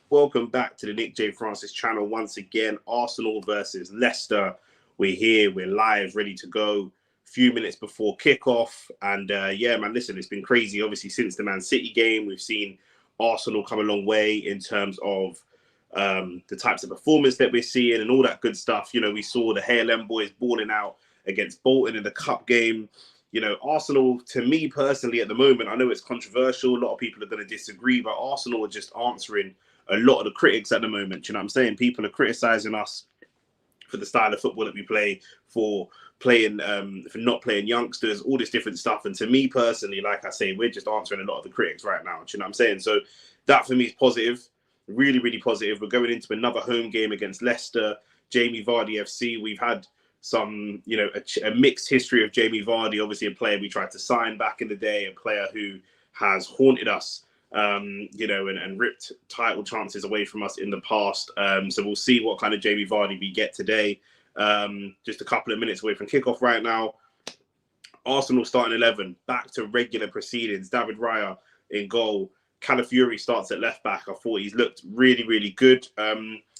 Welcome back to the Nick J. Francis channel once again. Arsenal versus Leicester. We're here, we're live, ready to go. Few minutes before kickoff. And yeah, man, listen, it's been crazy. Obviously, since the Man City game, we've seen Arsenal come a long way in terms of the types of performance that we're seeing and all that good stuff. You know, we saw the HLM boys balling out against Bolton in the cup game. You know, Arsenal, to me personally at the moment, I know it's controversial. A lot of people are going to disagree, but Arsenal are just answering a lot of the critics at the moment. You know what I'm saying? People are criticizing us for the style of football that we play, for playing, for not playing youngsters, all this different stuff. And to me personally, like I say, we're just answering a lot of the critics right now. Do you know what I'm saying? So that for me is positive, really, really positive. We're going into another home game against Leicester, Jamie Vardy FC. We've had some, you know, a mixed history of Jamie Vardy, obviously a player we tried to sign back in the day, a player who has haunted us, you know, and ripped title chances away from us in the past. So we'll see what kind of Jamie Vardy we get today. Just a couple of minutes away from kickoff right now. Arsenal starting 11, back to regular proceedings. David Raya in goal. Calafiori starts at left back. I thought he's looked really, really good.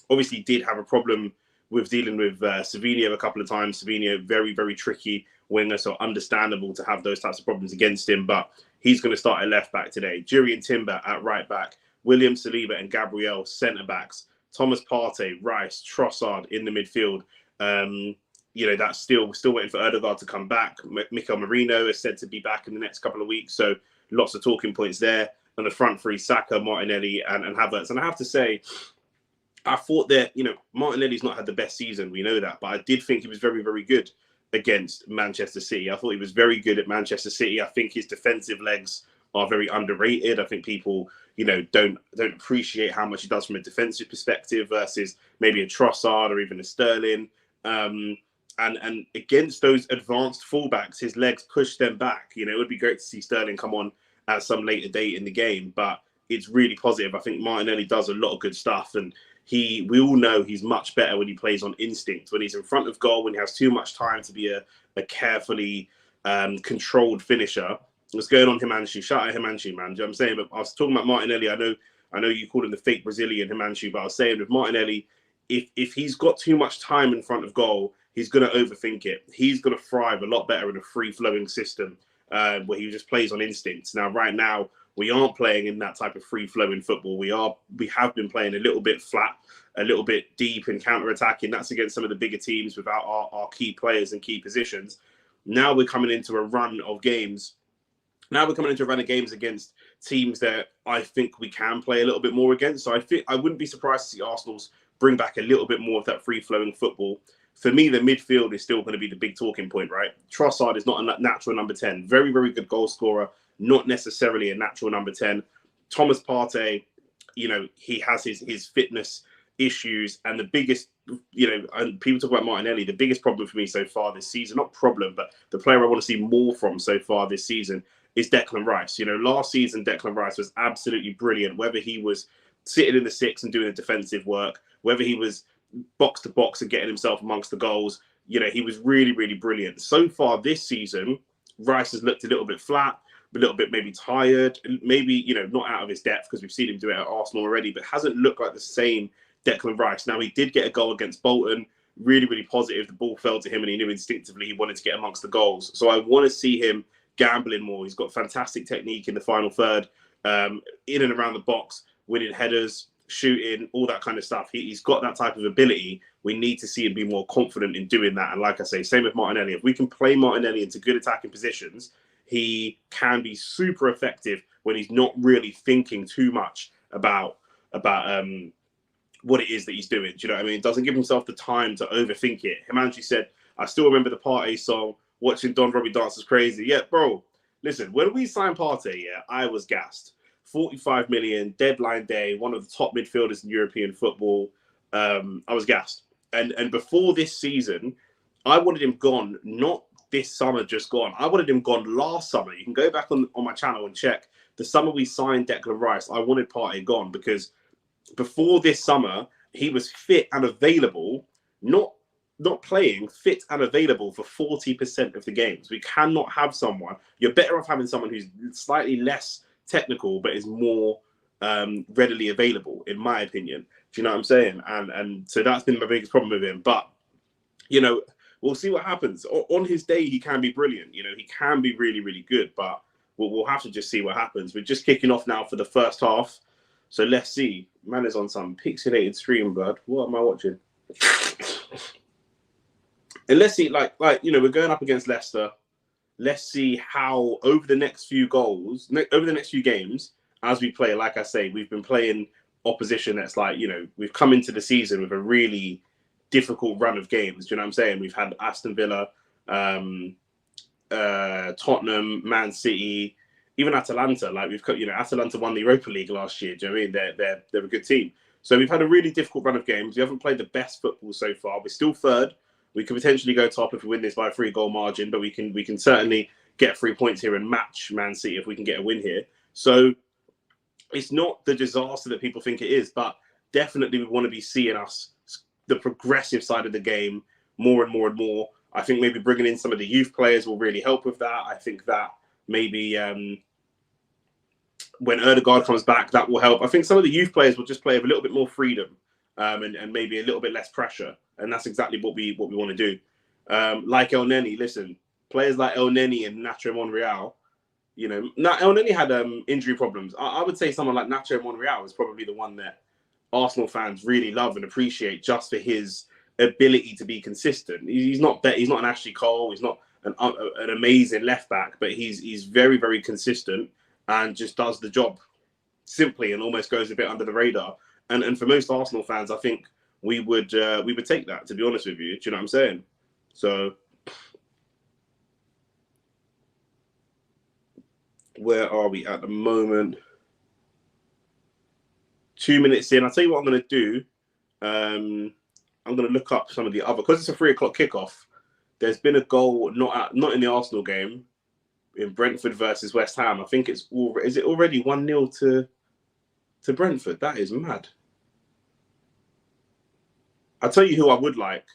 Obviously did have a problem with dealing with Savinho a couple of times. Savinho, very, very tricky winger, so understandable to have those types of problems against him. But he's going to start at left back today. Jurriën Timber at right back. William Saliba and Gabriel centre backs. Thomas Partey, Rice, Trossard in the midfield. You know, that's still waiting for Ødegaard to come back. Mikel Merino is said to be back in the next couple of weeks, so lots of talking points there. On the front three, Saka, Martinelli, and Havertz. And I have to say, I thought that, you know, Martinelli's not had the best season. We know that. But I did think he was very, very good against Manchester City. I thought he was very good at Manchester City. I think his defensive legs are very underrated. I think people, you know, don't appreciate how much he does from a defensive perspective versus maybe a Trossard or even a Sterling. And against those advanced fullbacks, his legs push them back. You know, it would be great to see Sterling come on at some later date in the game, but it's really positive. I think Martinelli does a lot of good stuff, and we all know he's much better when he plays on instinct, when he's in front of goal, when he has too much time to be a carefully controlled finisher. What's going on, Himanshu? Shout out Himanshu, man. Do you know what I'm saying? But I was talking about Martinelli. I know you called him the fake Brazilian Himanshu, but I was saying with Martinelli, if he's got too much time in front of goal, he's going to overthink it. He's going to thrive a lot better in a free-flowing system where he just plays on instincts. Now, right now, we aren't playing in that type of free-flowing football. We have been playing a little bit flat, a little bit deep and counter-attacking. That's against some of the bigger teams without our key players and key positions. Now we're coming into a run of games. Against teams that I think we can play a little bit more against. So I wouldn't be surprised to see Arsenal's bring back a little bit more of that free-flowing football. For me, the midfield is still going to be the big talking point, right? Trossard is not a natural number 10. Very, very good goal scorer, not necessarily a natural number 10. Thomas Partey, you know, he has his fitness issues. And the biggest, you know, and people talk about Martinelli, the biggest problem for me so far this season, not problem, but the player I want to see more from so far this season is Declan Rice. You know, last season, Declan Rice was absolutely brilliant, whether he was sitting in the six and doing the defensive work, whether he was box to box and getting himself amongst the goals. You know, he was really, really brilliant. So far this season, Rice has looked a little bit flat, a little bit maybe tired, maybe, you know, not out of his depth because we've seen him do it at Arsenal already, but hasn't looked like the same Declan Rice. Now, he did get a goal against Bolton, really, really positive. The ball fell to him and he knew instinctively he wanted to get amongst the goals. So I want to see him gambling more. He's got fantastic technique in the final third, in and around the box, winning headers, shooting, all that kind of stuff. He's got that type of ability. We need to see him be more confident in doing that. And like I say, same with Martinelli. If we can play Martinelli into good attacking positions, he can be super effective when he's not really thinking too much about what it is that he's doing. Do you know what I mean? Doesn't give himself the time to overthink it. Himanshu said, I still remember the Partey song, watching Don Robbie dance is crazy. Yeah, bro, listen, when we signed Partey, I was gassed. 45 million, deadline day, one of the top midfielders in European football. I was gassed. And before this season, I wanted him gone, not this summer just gone. I wanted him gone last summer. You can go back on my channel and check. The summer we signed Declan Rice, I wanted Partey gone because before this summer, he was fit and available, not playing, fit and available for 40% of the games. We cannot have someone. You're better off having someone who's slightly less technical, but is more readily available, in my opinion. Do you know what I'm saying? And so that's been my biggest problem with him. But, you know, we'll see what happens. On his day, he can be brilliant. You know, he can be really, really good. But we'll have to just see what happens. We're just kicking off now for the first half. So let's see. Man is on some pixelated screen, bud. What am I watching? And let's see, like you know, we're going up against Leicester. Let's see how over the next few games, as we play, like I say, we've been playing opposition that's like, you know, we've come into the season with a really difficult run of games. Do you know what I'm saying? We've had Aston Villa, Tottenham, Man City, even Atalanta. Like Atalanta won the Europa League last year. Do you know what I mean? They're a good team. So we've had a really difficult run of games. We haven't played the best football so far. We're still third. We could potentially go top if we win this by a 3-goal margin, but we can certainly get 3 points here and match Man City if we can get a win here. So it's not the disaster that people think it is, but definitely we want to be seeing us, the progressive side of the game, more and more and more. I think maybe bringing in some of the youth players will really help with that. I think that maybe when Ødegaard comes back, that will help. I think some of the youth players will just play with a little bit more freedom and maybe a little bit less pressure. And that's exactly what we want to do. Like El Neni, listen, players like El Neni and Nacho Monreal, you know, El Neni had injury problems. I would say someone like Nacho Monreal is probably the one that Arsenal fans really love and appreciate just for his ability to be consistent. He's not an Ashley Cole. He's not an amazing left back, but he's very, very consistent and just does the job simply and almost goes a bit under the radar. And for most Arsenal fans, I think we would take that, to be honest with you. Do you know what I'm saying? So where are we at the moment? 2 minutes in. I'll tell you what I'm going to do. I'm going to look up some of the other, because it's a 3 o'clock kickoff. There's been a goal not in the Arsenal game, in Brentford versus West Ham. I think is it already 1-0 to Brentford? That is mad. I'll tell you who I would like.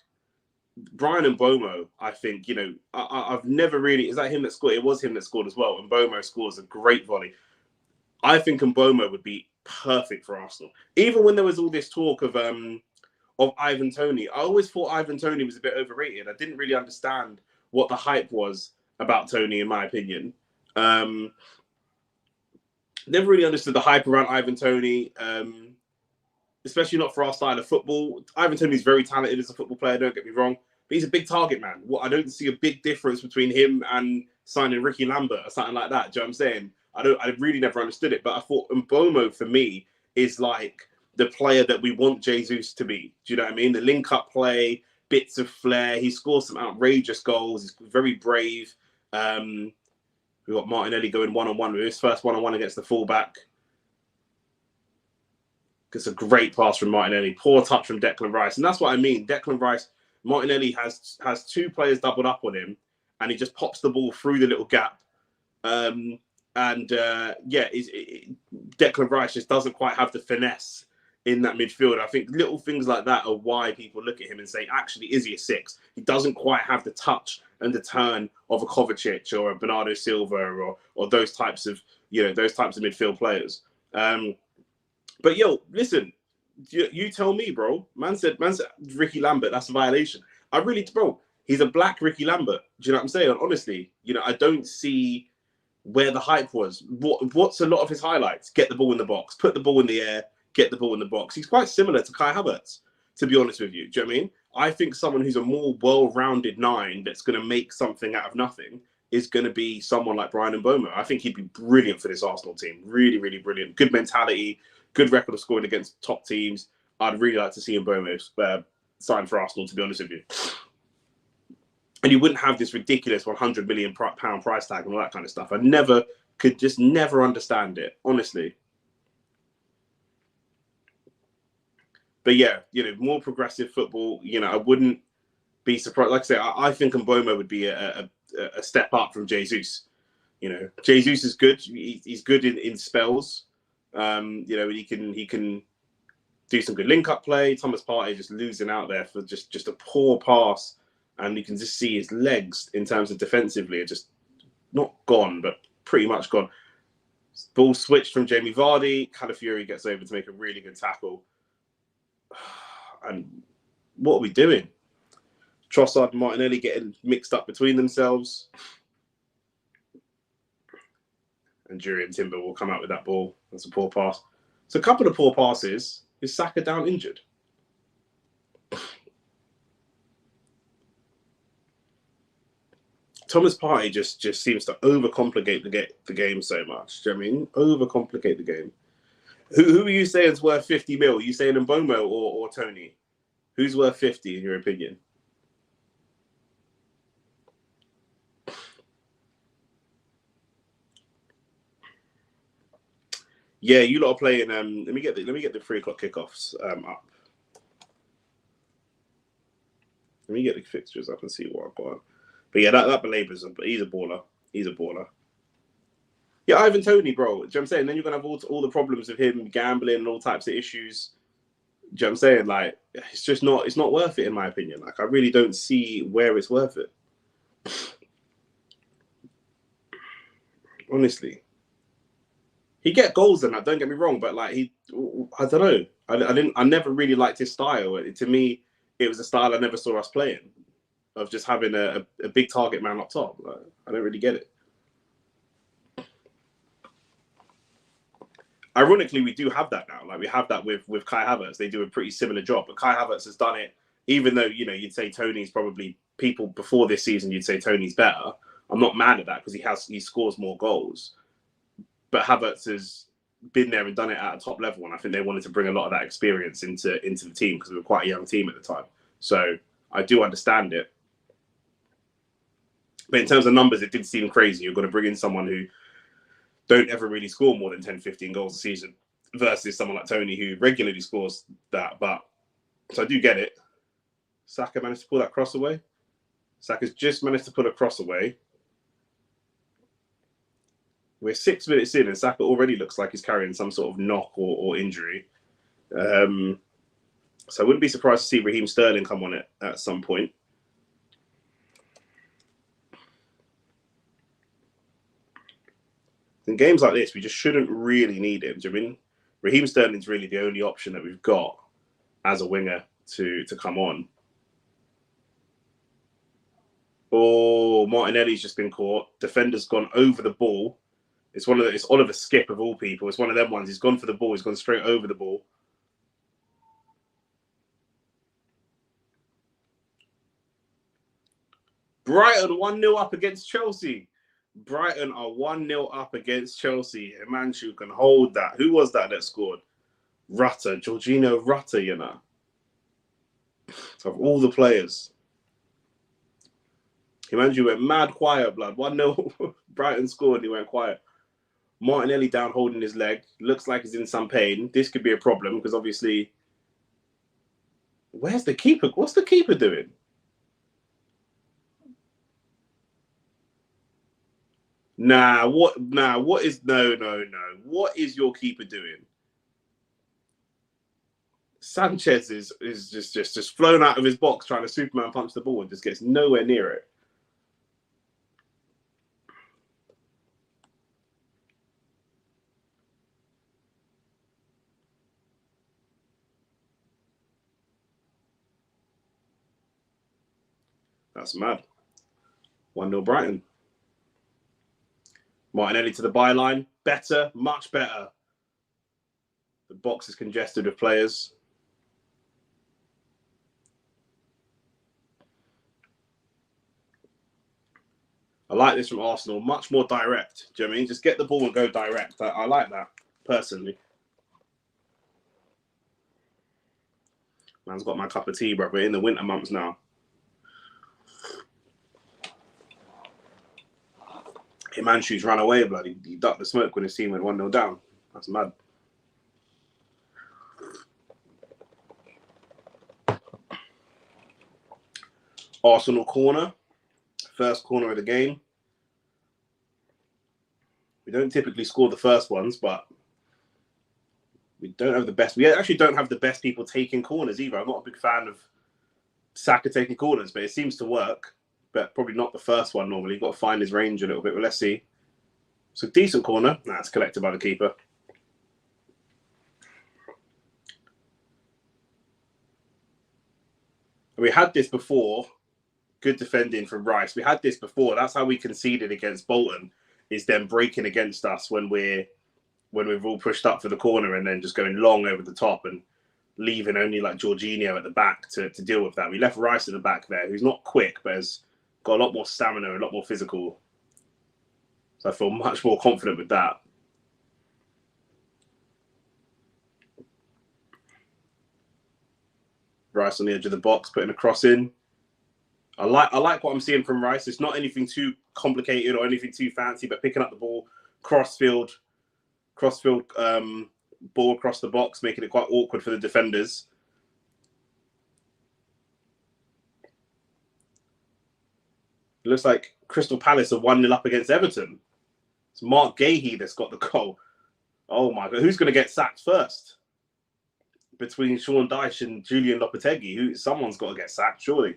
Brian and Bomo, I think, you know, I've never really... Is that him that scored? It was him that scored as well. And Bomo scores a great volley. I think Bomo would be perfect for Arsenal. Even when there was all this talk of Ivan Toney, I always thought Ivan Toney was a bit overrated. I didn't really understand what the hype was about Toney, in my opinion. Never really understood the hype around Ivan Toney. Especially not for our style of football. Ivan Toney's very talented as a football player, don't get me wrong, but he's a big target man. I don't see a big difference between him and signing Ricky Lambert or something like that. Do you know what I'm saying? I really never understood it, but I thought Mbomo for me is like the player that we want Jesus to be. Do you know what I mean? The link-up play, bits of flair. He scores some outrageous goals. He's very brave. We've got Martinelli going one-on-one with his first one-on-one against the fullback. It's a great pass from Martinelli. Poor touch from Declan Rice. And that's what I mean. Declan Rice, Martinelli has 2 players doubled up on him, and he just pops the ball through the little gap. Declan Rice just doesn't quite have the finesse in that midfield. I think little things like that are why people look at him and say, actually, is he a 6? He doesn't quite have the touch and the turn of a Kovacic or a Bernardo Silva or those types of midfield players. But yo, listen, you tell me, bro. Man said Ricky Lambert, that's a violation. He's a black Ricky Lambert. Do you know what I'm saying? Honestly, you know, I don't see where the hype was. What's a lot of his highlights? Get the ball in the box, put the ball in the air, get the ball in the box. He's quite similar to Kai Havertz, to be honest with you. Do you know what I mean? I think someone who's a more well-rounded 9 that's going to make something out of nothing is going to be someone like Brian Mbomo. I think he'd be brilliant for this Arsenal team. Really, really brilliant. Good mentality. Good record of scoring against top teams. I'd really like to see Mbomo sign for Arsenal, to be honest with you. And you wouldn't have this ridiculous £100 million price tag and all that kind of stuff. I could never understand it, honestly. But yeah, you know, more progressive football. You know, I wouldn't be surprised. Like I say, I think Mbomo would be a step up from Jesus. You know, Jesus is good. He's good in spells. You know, he can do some good link-up play. Thomas Partey just losing out there for just a poor pass, and you can just see his legs in terms of defensively are just not gone, but pretty much gone. Ball switched from Jamie Vardy. Calafiori gets over to make a really good tackle. And what are we doing? Trossard and Martinelli getting mixed up between themselves. And Jurriën Timber will come out with that ball. That's a poor pass. So a couple of poor passes. Is Saka down injured? Thomas Partey just seems to overcomplicate the game so much. Do you know what I mean? Overcomplicate the game. Who are you saying is worth 50 mil? Are you saying Mbomo or Tony? Who's worth 50 in your opinion? Yeah, you lot are playing. Let me get the 3:00 kickoffs up. Let me get the fixtures up and see what I've got. But yeah, that belabors him. But he's a baller. He's a baller. Yeah, Ivan Toney, bro. Do you know what I'm saying? Then you're gonna have all the problems of him gambling and all types of issues. Do you know what I'm saying? Like, it's not worth it in my opinion. Like, I really don't see where it's worth it. Honestly. He get goals and that, don't get me wrong, but like I don't know. I never really liked his style. To me, it was a style I never saw us playing, of just having a big target man up top. Like, I don't really get it. Ironically, we do have that now. Like, we have that with Kai Havertz. They do a pretty similar job, but Kai Havertz has done it. Even though, you know, you'd say Tony's probably, people before this season, you'd say Tony's better. I'm not mad at that because he scores more goals. But Havertz has been there and done it at a top level, and I think they wanted to bring a lot of that experience into the team because we were quite a young team at the time. So I do understand it. But in terms of numbers, it did seem crazy. You're going to bring in someone who don't ever really score more than 10, 15 goals a season versus someone like Tony who regularly scores that. But so I do get it. Saka managed to pull that cross away. Saka's just managed to pull a cross away. We're 6 minutes in and Saka already looks like he's carrying some sort of knock or injury. So I wouldn't be surprised to see Raheem Sterling come on it at some point. In games like this, we just shouldn't really need him. Do you know what I mean? Raheem Sterling's really the only option that we've got as a winger to come on. Oh, Martinelli's just been caught. Defender's gone over the ball. It's Oliver Skip of all people. It's one of them ones. He's gone for the ball. He's gone straight over the ball. Brighton 1-0 up against Chelsea. Brighton are 1-0 up against Chelsea. Himanshu can hold that. Who was that scored? Rutter, Jorginho Rutter, you know. Of all the players. Himanshu went mad quiet, blood. 1-0. Brighton scored and he went quiet. Martinelli down holding his leg. Looks like he's in some pain. This could be a problem because obviously... Where's the keeper? What's the keeper doing? What is what is your keeper doing? Sanchez is just flown out of his box trying to Superman punch the ball and just gets nowhere near it. That's mad. 1-0 Brighton. Martinelli to the byline. Better, much better. The box is congested with players. I like this from Arsenal. Much more direct. Do you know what I mean? Just get the ball and go direct. I like that, personally. Man's got my cup of tea, brother. In the winter months now. Himanshu's run away, bloody. He ducked the smoke when his team went 1-0 down. That's mad. Arsenal corner. First corner of the game. We don't typically score the first ones, but we don't have the best. We actually don't have the best people taking corners either. I'm not a big fan of Saka taking corners, but it seems to work. But probably not the first one normally. You've got to find his range a little bit. But let's see. It's a decent corner. That's collected by the keeper. We had this before. Good defending from Rice. We had this before. That's how we conceded against Bolton, is them breaking against us when we've all pushed up for the corner and then just going long over the top and leaving only like Jorginho at the back to deal with that. We left Rice at the back there, who's not quick, but has got a lot more stamina, a lot more physical. So I feel much more confident with that. Rice on the edge of the box, putting a cross in. I like what I'm seeing from Rice. It's not anything too complicated or anything too fancy, but picking up the ball, crossfield ball across the box, making it quite awkward for the defenders. It looks like Crystal Palace are 1-0 up against Everton. It's Mark Gahey that's got the goal. Oh my God, who's going to get sacked first? Between Sean Dyche and Julian Lopetegui, someone's got to get sacked, surely.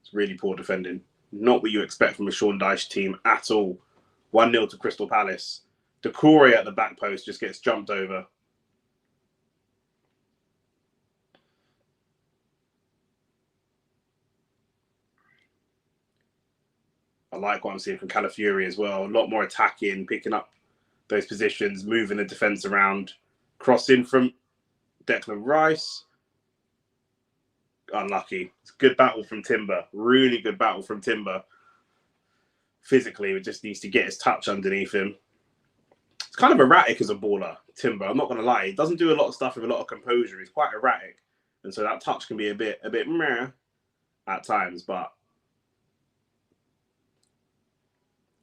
It's really poor defending. Not what you expect from a Sean Dyche team at all. 1-0 to Crystal Palace. Decore at the back post just gets jumped over. I like what I'm seeing from Calafiori as well. A lot more attacking, picking up those positions, moving the defence around. Crossing from Declan Rice. Unlucky. It's a good battle from Timber. Really good battle from Timber. Physically, it just needs to get his touch underneath him. It's kind of erratic as a baller, Timber. I'm not going to lie. He doesn't do a lot of stuff with a lot of composure. He's quite erratic. And so that touch can be a bit meh at times, but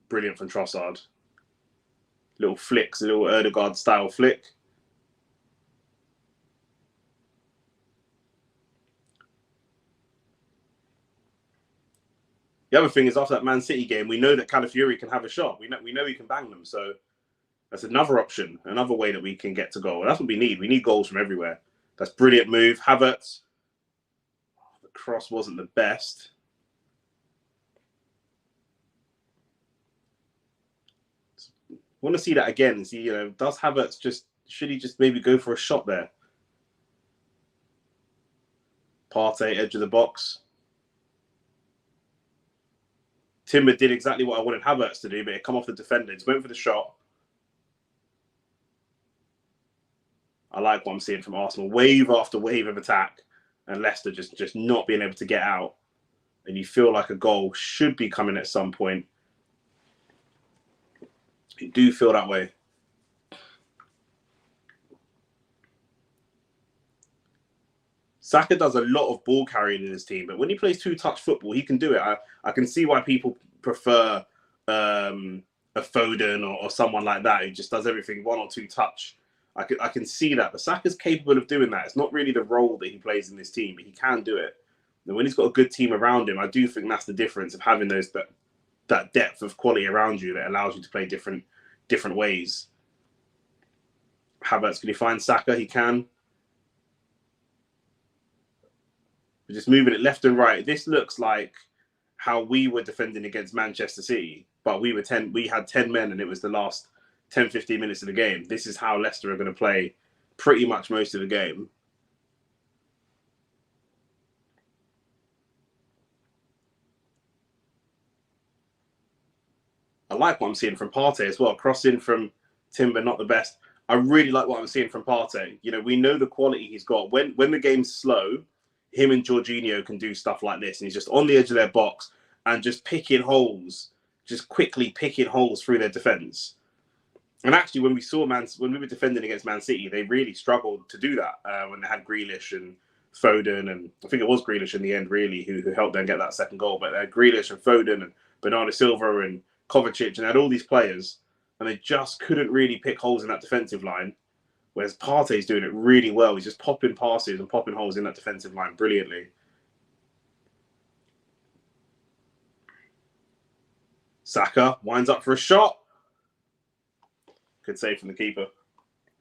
brilliant from Trossard. Little flicks, a little Erdegaard style flick. The other thing is, after that Man City game, we know that Calafiori can have a shot. We know he can bang them. So that's another option, another way that we can get to goal. And that's what we need. We need goals from everywhere. That's brilliant move. Havertz. The cross wasn't the best. I want to see that again and see, does Havertz should he just maybe go for a shot there? Partey, edge of the box. Timber did exactly what I wanted Havertz to do, but it come off the defenders. Went for the shot. I like what I'm seeing from Arsenal. Wave after wave of attack. And Leicester just not being able to get out. And you feel like a goal should be coming at some point. You do feel that way. Saka does a lot of ball carrying in his team, but when he plays two-touch football, he can do it. I can see why people prefer a Foden or someone like that who just does everything one or two touch. I can see that. But Saka's capable of doing that. It's not really the role that he plays in this team, but he can do it. And when he's got a good team around him, I do think that's the difference of having that depth of quality around you that allows you to play different ways. Havertz, can he find Saka? He can. We're just moving it left and right. This looks like how we were defending against Manchester City, but we had 10 men and it was the last 10, 15 minutes of the game. This is how Leicester are going to play pretty much most of the game. I like what I'm seeing from Partey as well. Crossing from Timber, not the best. I really like what I'm seeing from Partey. We know the quality he's got. When the game's slow, him and Jorginho can do stuff like this. And he's just on the edge of their box and just picking holes, just quickly picking holes through their defence. And actually, when we were defending against Man City, they really struggled to do that when they had Grealish and Foden, and I think it was Grealish in the end, really, who helped them get that second goal. But they had Grealish and Foden and Bernardo Silva and Kovacic, and they had all these players, and they just couldn't really pick holes in that defensive line. Whereas Partey's doing it really well. He's just popping passes and popping holes in that defensive line brilliantly. Saka winds up for a shot. Good save from the keeper.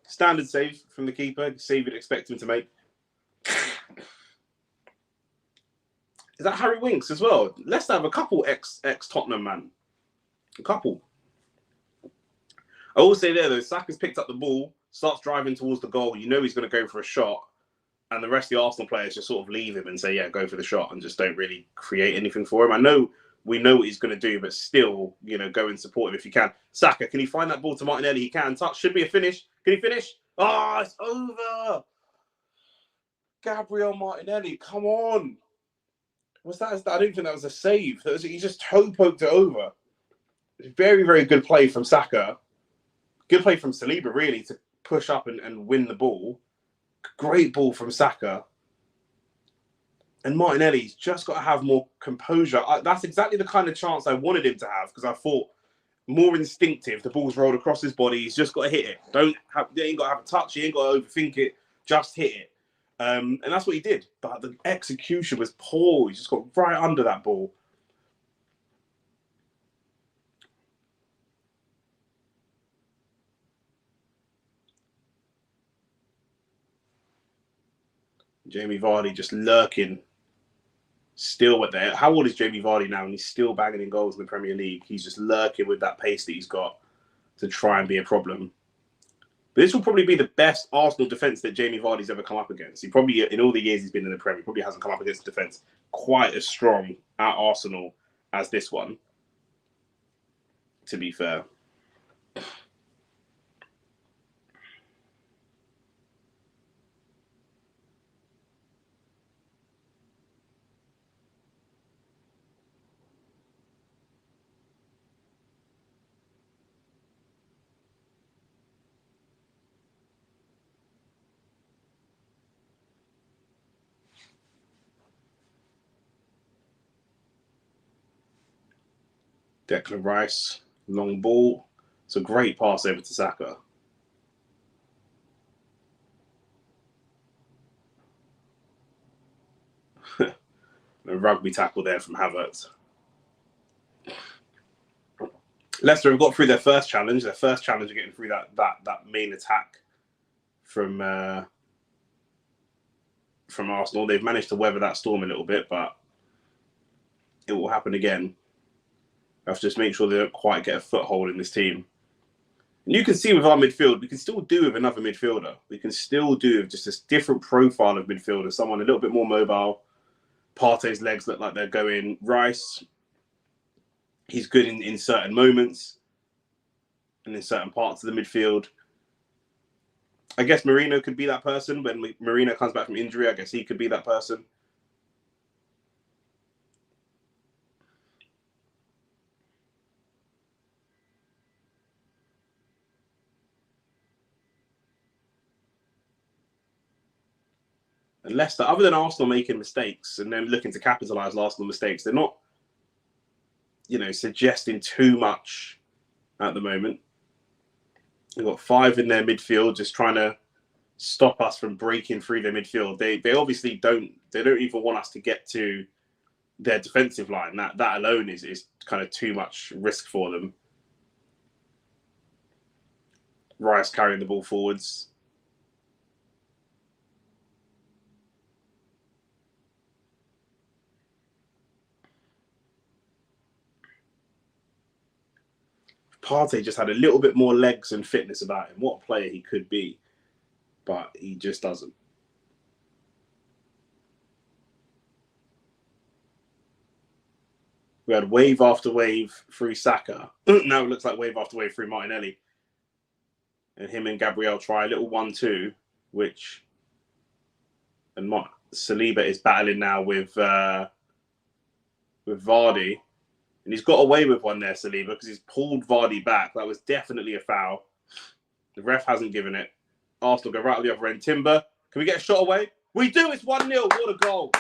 Standard save from the keeper. Save you'd expect him to make. Is that Harry Winks as well? Leicester have a couple ex Tottenham, man. A couple. I will say there, though, Saka's picked up the ball, starts driving towards the goal. You know he's going to go for a shot. And the rest of the Arsenal players just sort of leave him and say, yeah, go for the shot, and just don't really create anything for him. I know we know what he's going to do, but still, you know, go and support him if you can. Saka, can he find that ball to Martinelli? He can. Touch. Should be a finish. Can he finish? Oh, it's over. Gabriel Martinelli, come on. Was that? I don't think that was a save. He just toe poked it over. Very, very good play from Saka. Good play from Saliba, really, to push up and win the ball. Great ball from Saka. And Martinelli's just got to have more composure. That's exactly the kind of chance I wanted him to have, because I thought more instinctive. The ball's rolled across his body. He's just got to hit it. You ain't got to have a touch. You ain't got to overthink it. Just hit it. And that's what he did. But the execution was poor. He just got right under that ball. Jamie Vardy just lurking. Still at there. How old is Jamie Vardy now? And he's still banging in goals in the Premier League. He's just lurking with that pace that he's got to try and be a problem. But this will probably be the best Arsenal defence that Jamie Vardy's ever come up against. He probably, in all the years he's been in the Premier, probably hasn't come up against a defence quite as strong at Arsenal as this one, to be fair. Declan Rice, long ball. It's a great pass over to Saka. A rugby tackle there from Havertz. Leicester have got through their first challenge. Their first challenge of getting through that main attack from Arsenal. They've managed to weather that storm a little bit, but it will happen again. I have to just make sure they don't quite get a foothold in this team. And you can see with our midfield, we can still do with another midfielder. We can still do with just this different profile of midfielder. Someone a little bit more mobile. Partey's legs look like they're going. Rice, he's good in certain moments and in certain parts of the midfield. I guess Marino could be that person. When Marino comes back from injury, I guess he could be that person. And Leicester, other than Arsenal making mistakes and then looking to capitalise Arsenal mistakes, they're not, you know, suggesting too much at the moment. They've got 5 in their midfield, just trying to stop us from breaking through their midfield. They obviously don't. They don't even want us to get to their defensive line. That alone is kind of too much risk for them. Rice carrying the ball forwards. Partey just had a little bit more legs and fitness about him. What a player he could be, but he just doesn't. We had wave after wave through Saka. Now it looks like wave after wave through Martinelli. And him and Gabriel try a little 1-2, which... And Saliba is battling now with Vardy. And he's got away with one there, Saliba, because he's pulled Vardy back. That was definitely a foul. The ref hasn't given it. Arsenal go right on the other end. Timber, can we get a shot away? We do. It's 1-0. What a goal.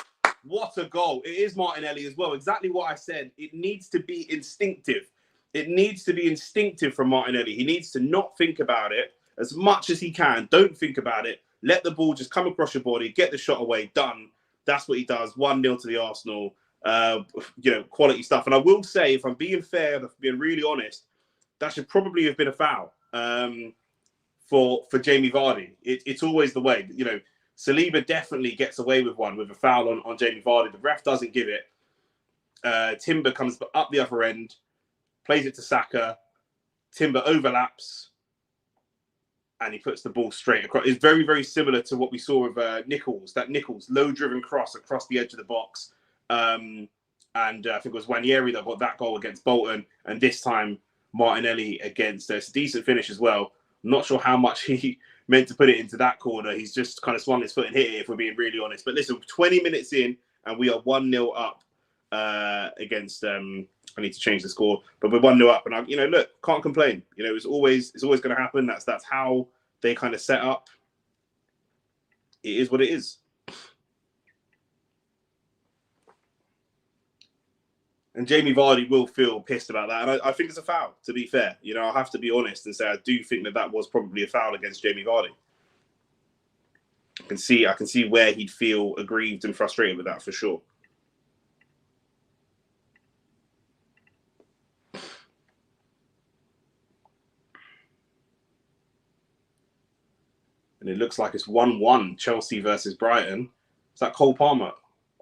What a goal. It is Martinelli as well. Exactly what I said. It needs to be instinctive. It needs to be instinctive from Martinelli. He needs to not think about it as much as he can. Don't think about it. Let the ball just come across your body. Get the shot away. Done. That's what he does. 1-0 to the Arsenal. Quality stuff. And I will say, if I'm being fair, if I'm being really honest, that should probably have been a foul for Jamie Vardy. It's always the way. You know, Saliba definitely gets away with one with a foul on Jamie Vardy. The ref doesn't give it. Timber comes up the other end, plays it to Saka. Timber overlaps, and he puts the ball straight across. It's very, very similar to what we saw with Nichols. That Nichols low-driven cross across the edge of the box. And I think it was Wanyeri that got that goal against Bolton. And this time, Martinelli against it's a decent finish as well. I'm not sure how much he meant to put it into that corner. He's just kind of swung his foot and hit it, if we're being really honest. But listen, 20 minutes in, and we are 1-0 up against... I need to change the score, but we're 1-0 up, and look, can't complain. It's always going to happen. That's how they kind of set up. It is what it is. And Jamie Vardy will feel pissed about that, and I think it's a foul. To be fair, I have to be honest and say I do think that was probably a foul against Jamie Vardy. I can see where he'd feel aggrieved and frustrated with that for sure. And it looks like it's 1-1, Chelsea versus Brighton. Is that Cole Palmer?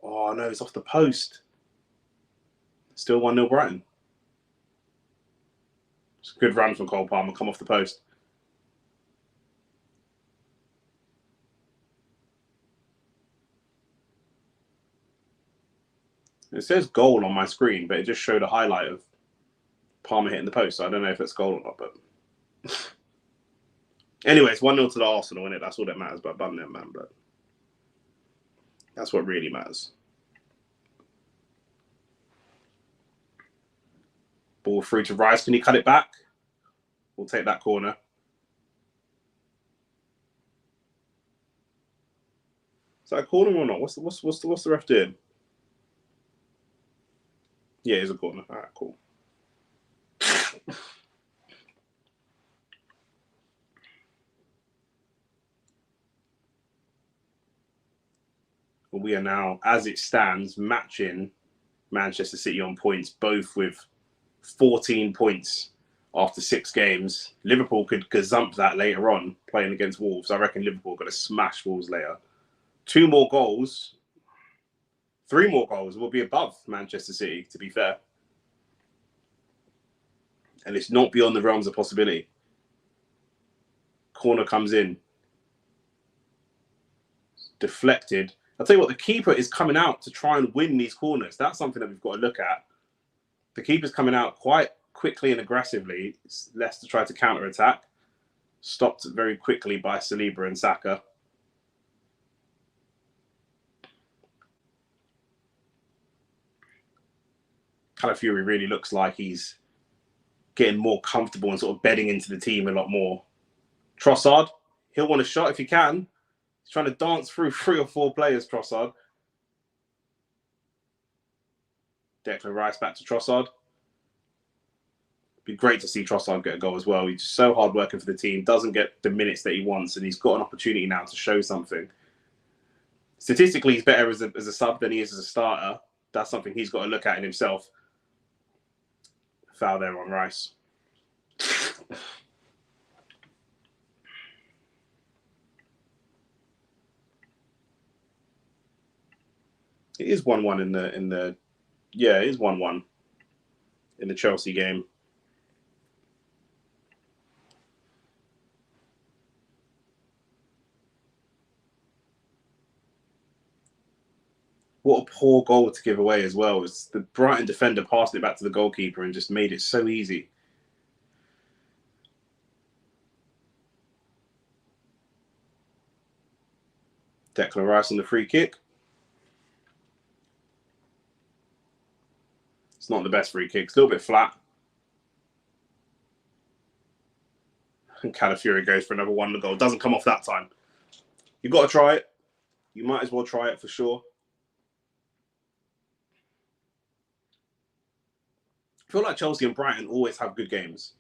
Oh, no, it's off the post. Still 1-0 Brighton. It's a good run from Cole Palmer, come off the post. It says goal on my screen, but it just showed a highlight of Palmer hitting the post. So I don't know if it's goal or not, but... Anyway, it's 1-0 to the Arsenal, innit? That's all that matters about Bunyan, man. But that's what really matters. Ball through to Rice. Can he cut it back? We'll take that corner. Is that a corner or not? What's the ref doing? Yeah, it's a corner. All right, cool. We are now, as it stands, matching Manchester City on points, both with 14 points after 6 games. Liverpool could gazump that later on, playing against Wolves. I reckon Liverpool are going to smash Wolves later. 3 more goals will be above Manchester City, to be fair. And it's not beyond the realms of possibility. Corner comes in. Deflected. I'll tell you what, the keeper is coming out to try and win these corners. That's something that we've got to look at. The keeper's coming out quite quickly and aggressively. It's Leicester try to counter-attack. Stopped very quickly by Saliba and Saka. Calafiori really looks like he's getting more comfortable and sort of bedding into the team a lot more. Trossard, he'll want a shot if he can. He's trying to dance through 3 or 4 players, Trossard. Declan Rice back to Trossard. It'd be great to see Trossard get a goal as well. He's just so hard working for the team, doesn't get the minutes that he wants, and he's got an opportunity now to show something. Statistically, he's better as a sub than he is as a starter. That's something he's got to look at in himself. Foul there on Rice. It is 1-1 in the yeah, it is 1-1 in the Chelsea game. What a poor goal to give away as well. It's the Brighton defender passed it back to the goalkeeper and just made it so easy. Declan Rice on the free kick. It's not the best free kick. It's a little bit flat. And Calafiori goes for another 1 goal. Doesn't come off that time. You've got to try it. You might as well try it for sure. I feel like Chelsea and Brighton always have good games.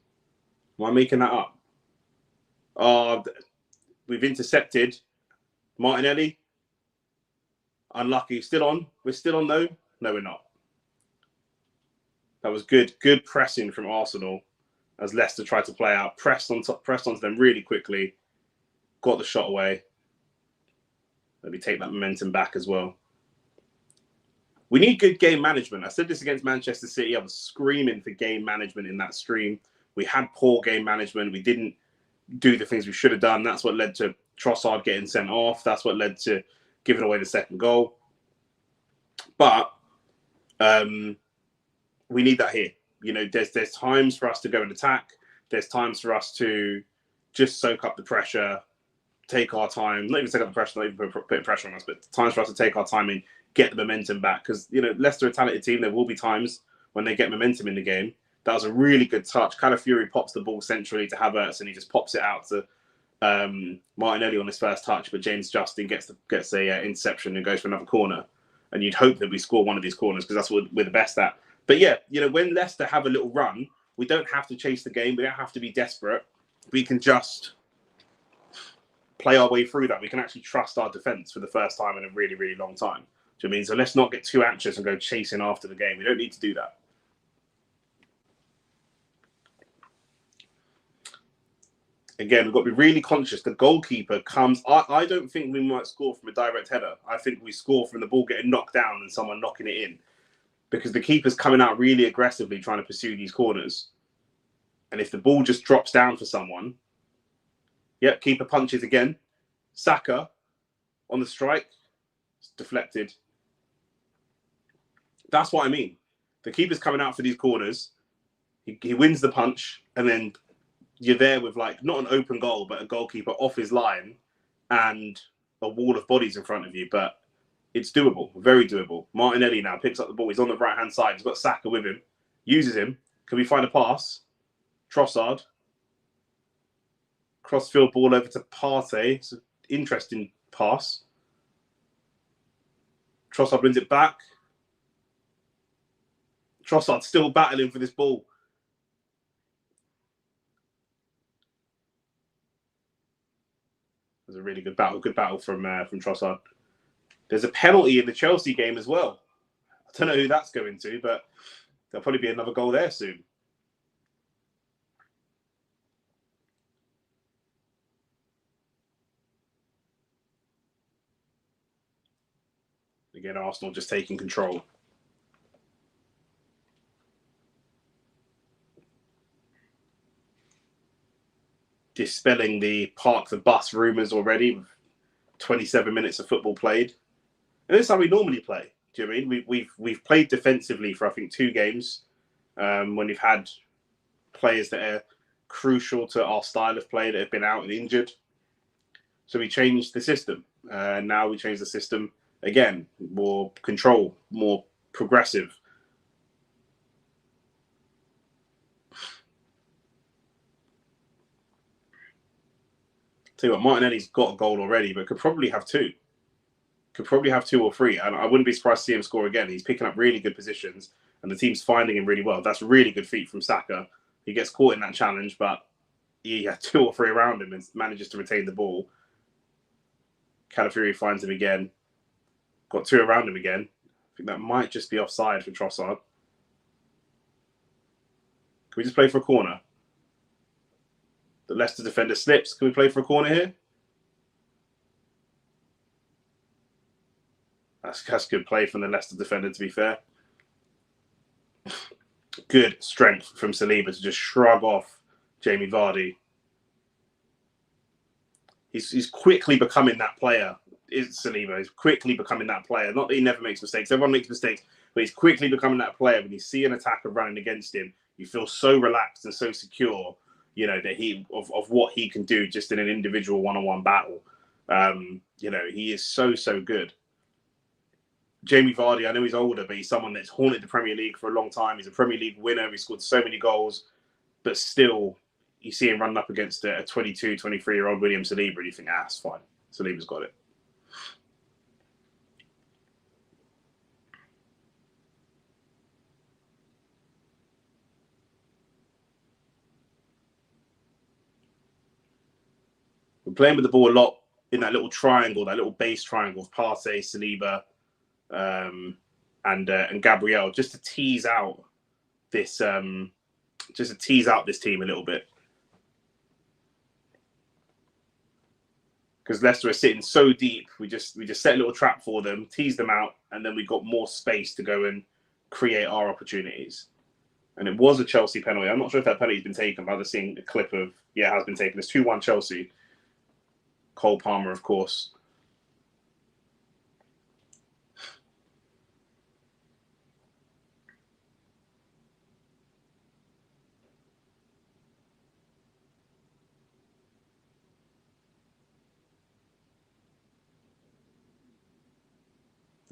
Am I making that up? We've intercepted Martinelli. Unlucky. Still on. We're still on though. No, we're not. That was good. Good pressing from Arsenal as Leicester tried to play out. Pressed onto them really quickly. Got the shot away. Maybe take that momentum back as well. We need good game management. I said this against Manchester City. I was screaming for game management in that stream. We had poor game management. We didn't do the things we should have done. That's what led to Trossard getting sent off. That's what led to giving away the second goal. But we need that here. You know, there's times for us to go and attack. There's times for us to just soak up the pressure, take our time, not even take up the pressure, not even put pressure on us, but times for us to take our time and get the momentum back. Because, you know, Leicester are a talented team. There will be times when they get momentum in the game. That was a really good touch. Calafiori pops the ball centrally to Havertz and he just pops it out to Martinelli on his first touch, but James Justin gets a interception and goes for another corner. And you'd hope that we score one of these corners because that's what we're the best at. But yeah, you know, when Leicester have a little run, we don't have to chase the game. We don't have to be desperate. We can just play our way through that. We can actually trust our defence for the first time in a really, really long time. Do you know what I mean? So let's not get too anxious and go chasing after the game. We don't need to do that. Again, we've got to be really conscious. The goalkeeper comes. I don't think we might score from a direct header. I think we score from the ball getting knocked down and someone knocking it in. Because the keeper's coming out really aggressively trying to pursue these corners. And if the ball just drops down for someone, yep, keeper punches again. Saka on the strike. It's deflected. That's what I mean. The keeper's coming out for these corners. He wins the punch and then you're there with, like, not an open goal, but a goalkeeper off his line and a wall of bodies in front of you. But it's doable, very doable. Martinelli now picks up the ball. He's on the right-hand side. He's got Saka with him. Uses him. Can we find a pass? Trossard. Crossfield ball over to Partey. It's an interesting pass. Trossard wins it back. Trossard still battling for this ball. It was a really good battle from Trossard. There's a penalty in the Chelsea game as well. I don't know who that's going to, but there'll probably be another goal there soon. Again, Arsenal just taking control. Dispelling the park the bus rumours already. 27 minutes of football played. And this is how we normally play. Do you know what I mean? We've played defensively for, I think, 2 games when we've had players that are crucial to our style of play that have been out and injured. So we changed the system. Now we change the system again. More control, more progressive. Tell you what, Martinelli's got a goal already, but could probably have 2. Could probably have 2 or 3. And I wouldn't be surprised to see him score again. He's picking up really good positions and the team's finding him really well. That's a really good feat from Saka. He gets caught in that challenge, but he had 2 or 3 around him and manages to retain the ball. Calafiori finds him again. Got 2 around him again. I think that might just be offside for Trossard. Can we just play for a corner? The Leicester defender slips. Can we play for a corner here? That's good play from the Leicester defender, to be fair. Good strength from Saliba to just shrug off Jamie Vardy. He's quickly becoming that player. Is Saliba? He's quickly becoming that player. Not that he never makes mistakes. Everyone makes mistakes, but he's quickly becoming that player. When you see an attacker running against him, you feel so relaxed and so secure, you know, that of what he can do just in an individual one-on-one battle. You know, he is so good. Jamie Vardy, I know he's older, but he's someone that's haunted the Premier League for a long time. He's a Premier League winner. He scored so many goals, but still, you see him running up against a 22, 23-year-old William Saliba, and you think, it's fine. Saliba's got it. We're playing with the ball a lot in that little triangle, that little base triangle of Partey, Saliba, and Gabriel, just to tease out this team a little bit. because Leicester are sitting so deep. We just set a little trap for them, tease them out, and then we got more space to go and create our opportunities. And it was a Chelsea penalty. I'm not sure if that penalty's been taken, but I've just seen a clip of, it has been taken. It's 2-1 Chelsea. Cole Palmer, of course.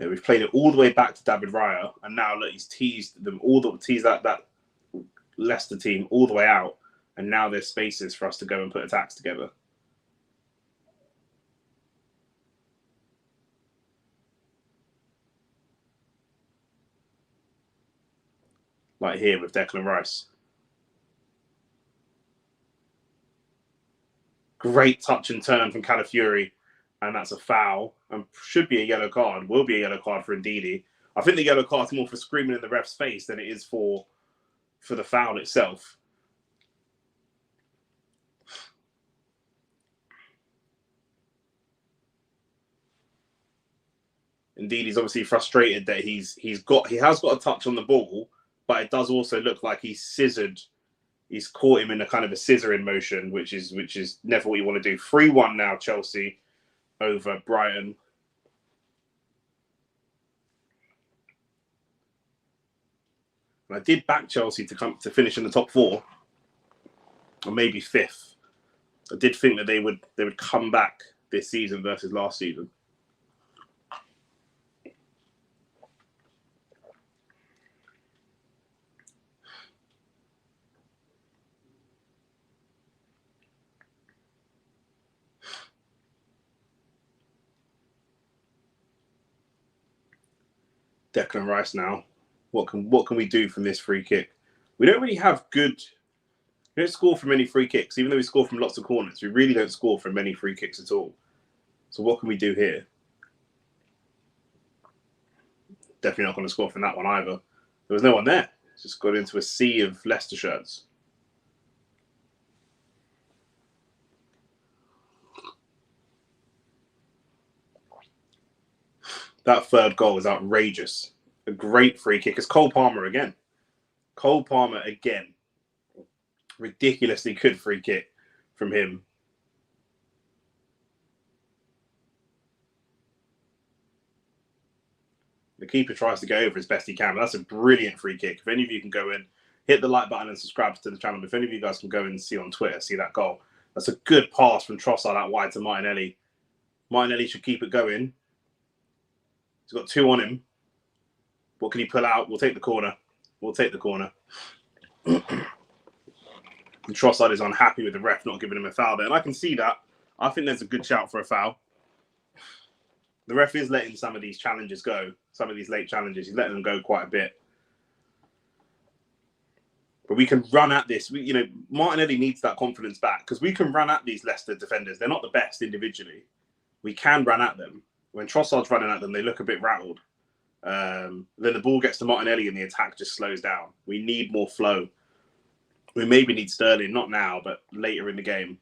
Yeah, we've played it all the way back to David Raya, and now look, he's teased them that Leicester team all the way out, and now there's spaces for us to go and put attacks together. Like here with Declan Rice. Great touch and turn from Calafiori, and that's a foul, and should be a yellow card. Will be a yellow card for Ndidi. I think the yellow card's more for screaming in the ref's face than it is for the foul itself. Indeed, he's obviously frustrated that he has got a touch on the ball, but it does also look like he's scissored. He's caught him in a kind of a scissoring motion, which is never what you want to do. 3-1 now, Chelsea over Brighton. And I did back Chelsea to finish in the top 4, or maybe 5th. I did think that they would come back this season versus last season. Declan Rice now. What can we do from this free kick? We don't really have good. We don't score from many free kicks, even though we score from lots of corners. We really don't score from many free kicks at all. So what can we do here? Definitely not going to score from that one either. There was no one there. It's just got into a sea of Leicester shirts. That third goal is outrageous. A great free kick. It's Cole Palmer again. Cole Palmer again. Ridiculously good free kick from him. The keeper tries to go over as best he can. But that's a brilliant free kick. If any of you can go in, hit the like button and subscribe to the channel. If any of you guys can go and see on Twitter, see that goal. That's a good pass from Trossard out wide to Martinelli. Martinelli should keep it going. He's got 2 on him. What can he pull out? We'll take the corner. We'll take the corner. And Trossard is unhappy with the ref not giving him a foul there. And I can see that. I think there's a good shout for a foul. The ref is letting some of these challenges go. Some of these late challenges. He's letting them go quite a bit. But we can run at this. Martinelli needs that confidence back because we can run at these Leicester defenders. They're not the best individually. We can run at them. When Trossard's running at them, they look a bit rattled. Then the ball gets to Martinelli and the attack just slows down. We need more flow. We maybe need Sterling, not now, but later in the game.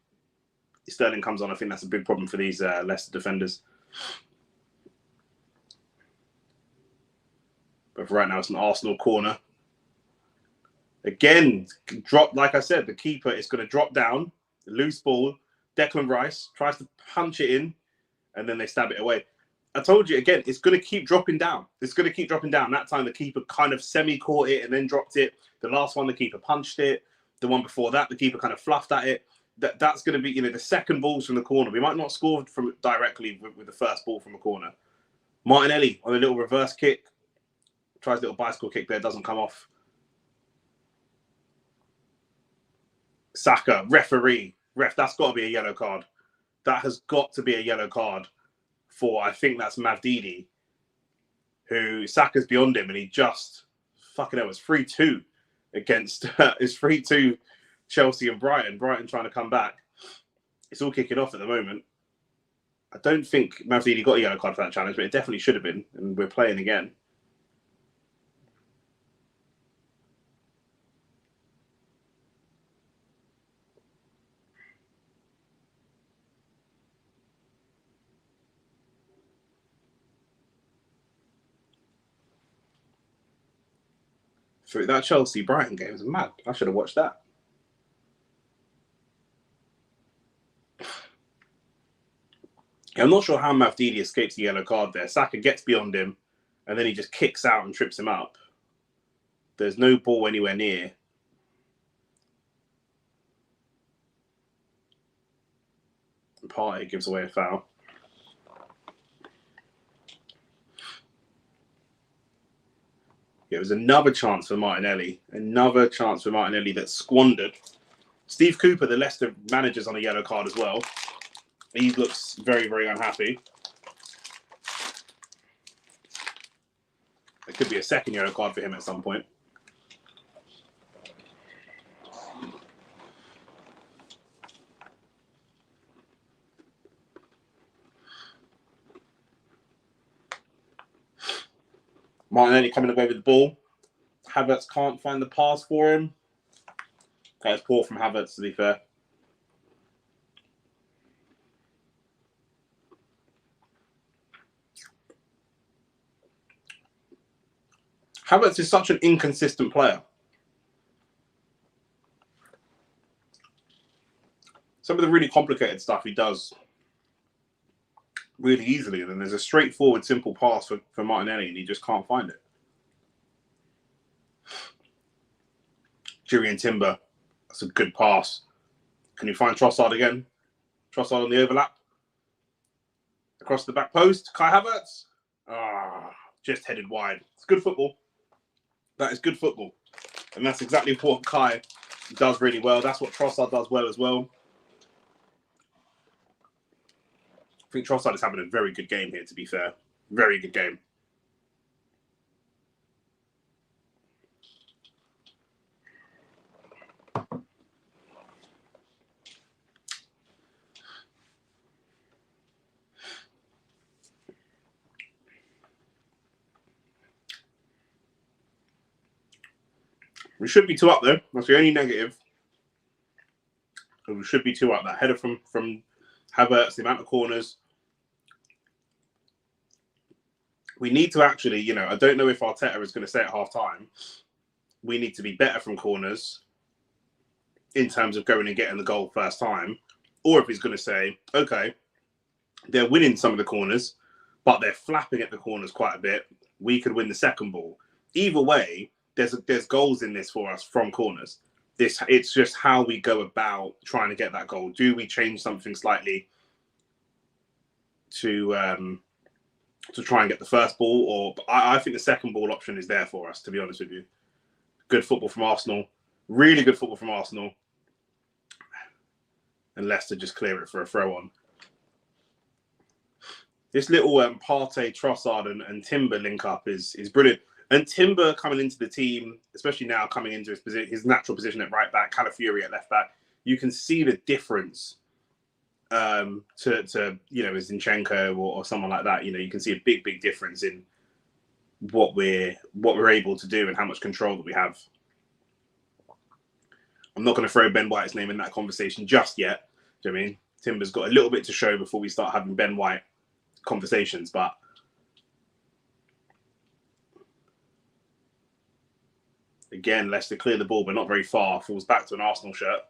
If Sterling comes on, I think that's a big problem for these Leicester defenders. But for right now, it's an Arsenal corner. Again, like I said, the keeper is going to drop down, loose ball. Declan Rice tries to punch it in, and then they stab it away. I told you, again, it's going to keep dropping down. It's going to keep dropping down. That time, the keeper kind of semi-caught it and then dropped it. The last one, the keeper punched it. The one before that, the keeper kind of fluffed at it. That's going to be, the second balls from the corner. We might not score from directly with the first ball from a corner. Martinelli on a little reverse kick. Tries a little bicycle kick there. Doesn't come off. Saka, referee. That's got to be a yellow card. That has got to be a yellow card for, I think that's Mavdidi, who Saka's beyond him, and he just, fucking hell, it's 3-2 against, it's 3-2 Chelsea and Brighton. Brighton trying to come back. It's all kicking off at the moment. I don't think Mavdidi got a yellow card for that challenge, but it definitely should have been, and we're playing again. Through that Chelsea Brighton game was mad. I should have watched that. I'm not sure how Mavdidi escapes the yellow card there. Saka gets beyond him, and then he just kicks out and trips him up. There's no ball anywhere near. And Partey gives away a foul. It was another chance for Martinelli. Another chance for Martinelli that's squandered. Steve Cooper, the Leicester manager's on a yellow card as well. He looks very, very unhappy. There could be a second yellow card for him at some point. Martinelli coming away with the ball. Havertz can't find the pass for him. Okay, it's poor from Havertz, to be fair. Havertz is such an inconsistent player. Some of the really complicated stuff he does really easily, and then there's a straightforward, simple pass for Martinelli, and he just can't find it. Julian Timber, that's a good pass. Can you find Trossard again? Trossard on the overlap. Across the back post, Kai Havertz. Just headed wide. It's good football. That is good football. And that's exactly what Kai does really well. That's what Trossard does well as well. I think Trossard is having a very good game here, to be fair. Very good game. We should be 2 up, though. That's the only negative. We should be 2 up. That header from Havertz, the amount of corners. We need to actually, I don't know if Arteta is going to say at half-time, we need to be better from corners in terms of going and getting the goal first time, or if he's going to say, okay, they're winning some of the corners, but they're flapping at the corners quite a bit. We could win the second ball. Either way, there's goals in this for us from corners. It's just how we go about trying to get that goal. Do we change something slightly to try and get the first ball? Or I think the second ball option is there for us, to be honest with you. Good football from Arsenal. Really good football from Arsenal. And Leicester just clear it for a throw-on. This little Partey, Trossard and Timber link-up is brilliant. And Timber coming into the team, especially now coming into his natural position at right back, Calafiori at left back, you can see the difference to Zinchenko or someone like that. You can see a big difference in what we're able to do and how much control that we have. I'm not going to throw Ben White's name in that conversation just yet. Do you know what I mean? Timber's got a little bit to show before we start having Ben White conversations, but again, Leicester clear the ball, but not very far. Falls back to an Arsenal shirt.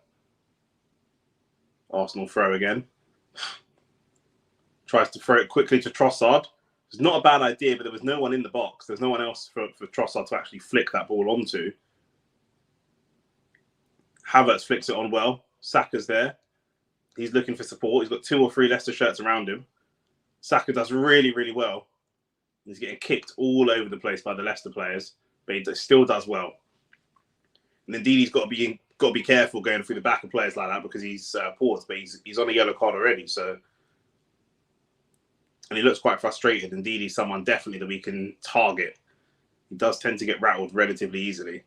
Arsenal throw again. Tries to throw it quickly to Trossard. It's not a bad idea, but there was no one in the box. There's no one else for Trossard to actually flick that ball onto. Havertz flicks it on well. Saka's there. He's looking for support. He's got 2 or 3 Leicester shirts around him. Saka does really, really well. He's getting kicked all over the place by the Leicester players, but he still does well. And indeed, he's got to be careful going through the back of players like that because he's paused, but he's on a yellow card already. So, and he looks quite frustrated. Indeed, he's someone definitely that we can target. He does tend to get rattled relatively easily.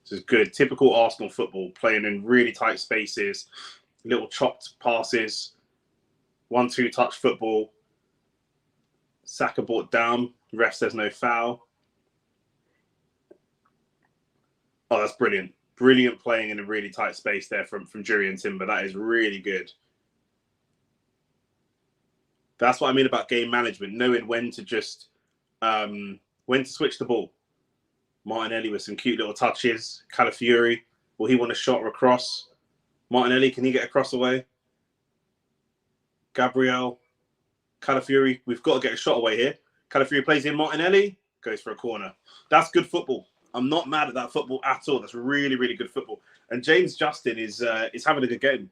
This is good. Typical Arsenal football, playing in really tight spaces, little chopped passes, 1-2 touch football. Saka brought down. Ref says no foul. Oh, that's brilliant. Brilliant playing in a really tight space there from Julian Timber. That is really good. That's what I mean about game management, knowing when to just when to switch the ball. Martinelli with some cute little touches. Calafiori, will he want a shot or a cross? Martinelli, can he get a cross away? Gabriel, Calafiori, we've got to get a shot away here. Calafiori plays in. Martinelli goes for a corner. That's good football. I'm not mad at that football at all. That's really, really good football. And James Justin is having a good game.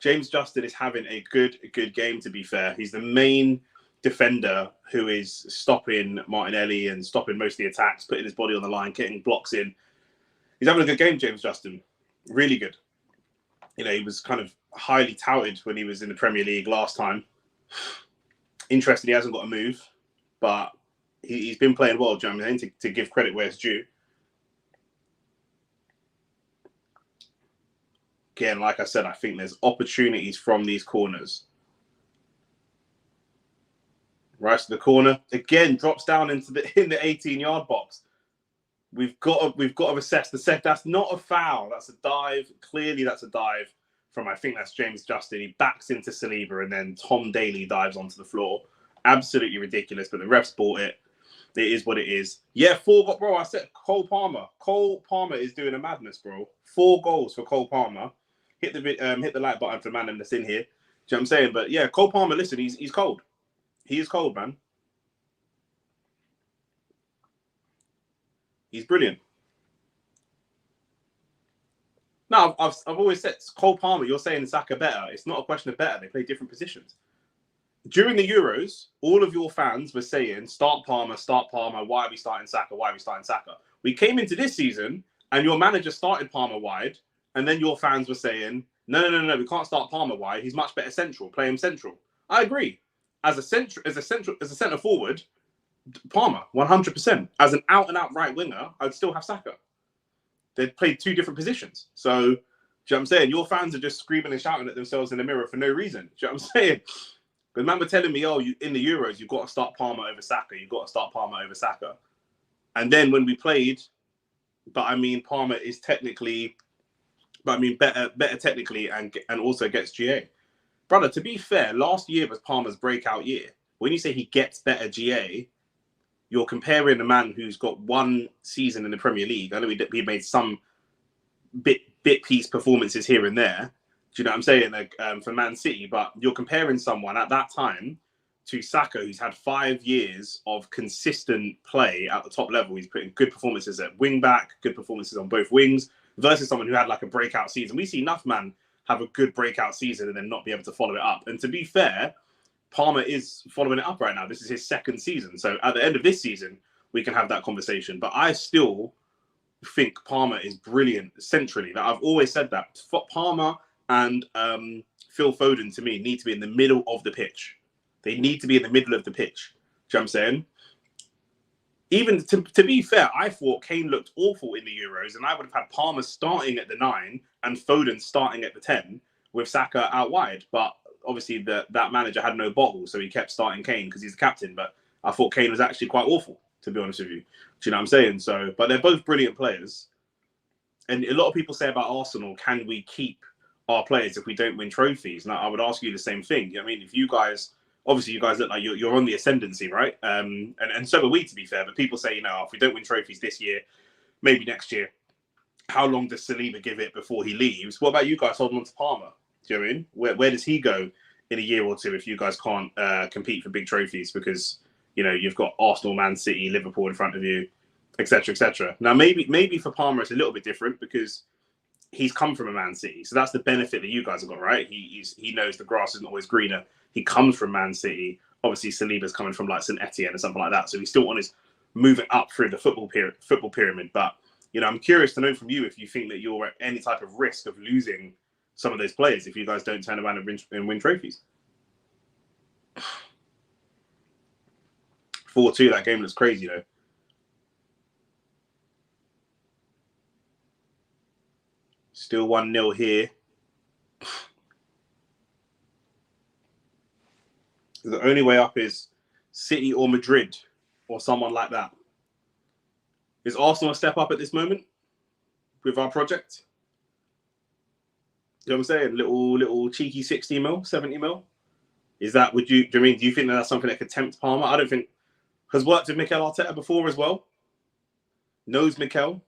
James Justin is having a good game, to be fair. He's the main defender who is stopping Martinelli and stopping most of the attacks, putting his body on the line, getting blocks in. He's having a good game, James Justin. Really good. You know, he was kind of highly touted when he was in the Premier League last time. Interesting, he hasn't got a move, but he's been playing well, do you know what I mean, to give credit where it's due. Again, like I said, I think there's opportunities from these corners. Right to the corner. Again, drops down in the 18-yard box. We've got to assess the set. That's not a foul. That's a dive. Clearly, that's a dive from, I think that's James Justin. He backs into Saliba, and then Tom Daly dives onto the floor. Absolutely ridiculous, but the refs bought it. It is what it is. Yeah, 4 bro. I said Cole Palmer. Cole Palmer is doing a madness, bro. 4 goals for Cole Palmer. Hit the like button for the man that's in here. Do you know what I'm saying? But yeah, Cole Palmer, listen, he's cold. He is cold, man. He's brilliant. No, I've always said Cole Palmer. You're saying Saka better. It's not a question of better. They play different positions. During the Euros, all of your fans were saying, start Palmer. Why are we starting Saka? Why are we starting Saka? We came into this season, and your manager started Palmer wide, and then your fans were saying, no, we can't start Palmer wide. He's much better central. Play him central. I agree. As a centre forward, Palmer, 100%. As an out-and-out right winger, I'd still have Saka. They'd played 2 different positions. So, do you know what I'm saying? Your fans are just screaming and shouting at themselves in the mirror for no reason. Do you know what I'm saying? Because man were telling me, in the Euros, you've got to start Palmer over Saka. You've got to start Palmer over Saka. And then when we played, Palmer is technically, better technically and also gets GA. Brother, to be fair, last year was Palmer's breakout year. When you say he gets better GA, you're comparing a man who's got 1 season in the Premier League. I know he made some bit piece performances here and there. Do you know what I'm saying? Like for Man City, but you're comparing someone at that time to Saka, who's had 5 years of consistent play at the top level. He's putting good performances at wing back, good performances on both wings, versus someone who had like a breakout season. We see enough man have a good breakout season and then not be able to follow it up. And to be fair, Palmer is following it up right now. This is his 2nd season. So at the end of this season, we can have that conversation. But I still think Palmer is brilliant centrally. Like, I've always said that. Palmer and Phil Foden, to me, need to be in the middle of the pitch. They need to be in the middle of the pitch. Do you know what I'm saying? Even to be fair, I thought Kane looked awful in the Euros, and I would have had Palmer starting at the 9 and Foden starting at the 10 with Saka out wide. But obviously that manager had no bottle, so he kept starting Kane because he's the captain. But I thought Kane was actually quite awful, to be honest with you. Do you know what I'm saying? So, but they're both brilliant players. And a lot of people say about Arsenal, can we keep our players if we don't win trophies? Now, I would ask you the same thing. I mean, if you guys, obviously you guys look like you're on the ascendancy, right? And so are we, to be fair. But people say, if we don't win trophies this year, maybe next year, how long does Saliba give it before he leaves? What about you guys holding on to Palmer? Do you know what I mean? Where does he go in a year or two if you guys can't compete for big trophies because, you've got Arsenal, Man City, Liverpool in front of you, etc., etc. Now, maybe for Palmer it's a little bit different because he's come from a Man City. So that's the benefit that you guys have got, right? He knows the grass isn't always greener. He comes from Man City. Obviously, Saliba's coming from like St Etienne or something like that. So he's still on his moving up through the football pyramid. But, I'm curious to know from you if you think that you're at any type of risk of losing some of those players if you guys don't turn around and win trophies. 4-2, that game looks crazy, though. Still 1-0 here. The only way up is City or Madrid or someone like that. Is Arsenal a step up at this moment with our project? You know what I'm saying? Little cheeky 60 mil, 70 mil. Is that, do you think that that's something that could tempt Palmer? I don't think, has worked with Mikel Arteta before as well. Knows Mikel.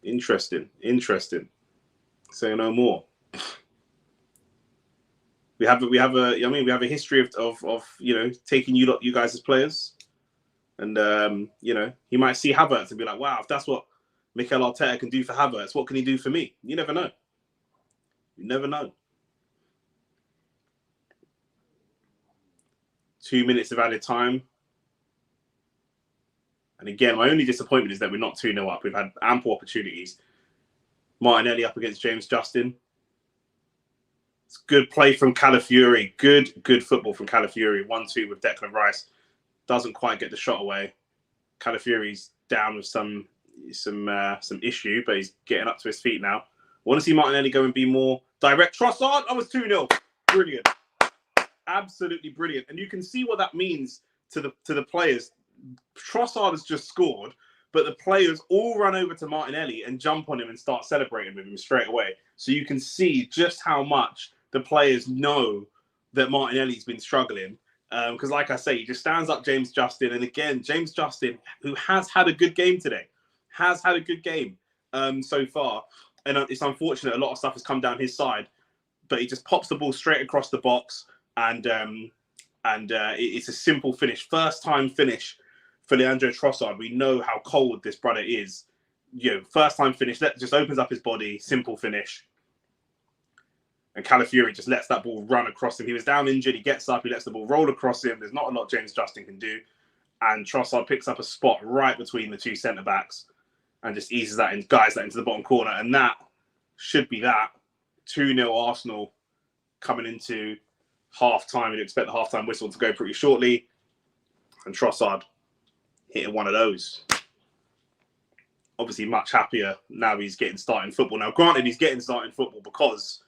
Interesting. Say no more. We have a history of taking you guys as players, and he might see Havertz and be like, wow, if that's what Mikel Arteta can do for Havertz, what can he do for me? You never know. You never know. 2 minutes of added time. And again, my only disappointment is that we're not 2-0 up. We've had ample opportunities. Martinelli up against James Justin. It's good play from Calafiori. Good football from Calafiori. 1-2 with Declan Rice. Doesn't quite get the shot away. Calafiori's down with some issue, but he's getting up to his feet now. I want to see Martinelli go and be more direct. Trossard, I was 2-0. Brilliant. Absolutely brilliant. And you can see what that means to the players. Trossard has just scored, but the players all run over to Martinelli and jump on him and start celebrating with him straight away. So you can see just how much the players know that Martinelli's been struggling. Because like I say, he just stands up James Justin. And again, James Justin, who has had a good game today, so far. And it's unfortunate a lot of stuff has come down his side, but he just pops the ball straight across the box. And it's a simple finish. First time finish for Leandro Trossard. We know how cold this brother is. First time finish, just opens up his body, simple finish. And Calafiori just lets that ball run across him. He was down injured, he gets up, he lets the ball roll across him. There's not a lot James Justin can do. And Trossard picks up a spot right between the two centre-backs and just eases that and guides that into the bottom corner. And that should be that. 2-0 Arsenal coming into half-time. You'd expect the half-time whistle to go pretty shortly. And Trossard hitting one of those. Obviously much happier now he's getting starting football. Now, granted, he's getting starting football because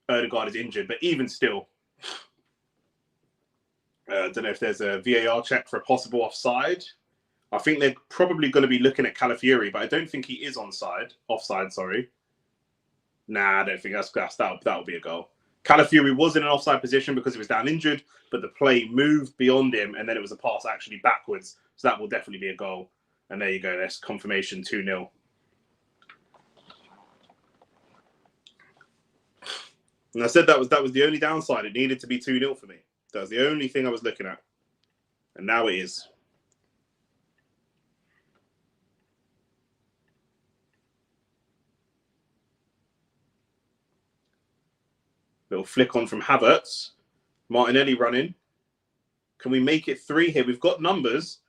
Ødegaard is injured, but even still, I don't know if there's a VAR check for a possible offside. I think they're probably going to be looking at Calafiori, but I don't think he is offside. Nah, I don't think that'll be a goal. Calafiori was in an offside position because he was down injured, but the play moved beyond him, and then it was a pass actually backwards. So that will definitely be a goal. And there you go. That's confirmation 2-0. And I said that was the only downside. It needed to be 2-0 for me. That was the only thing I was looking at. And now it is. Little flick on from Havertz. Martinelli running. Can we make it 3 here? We've got numbers.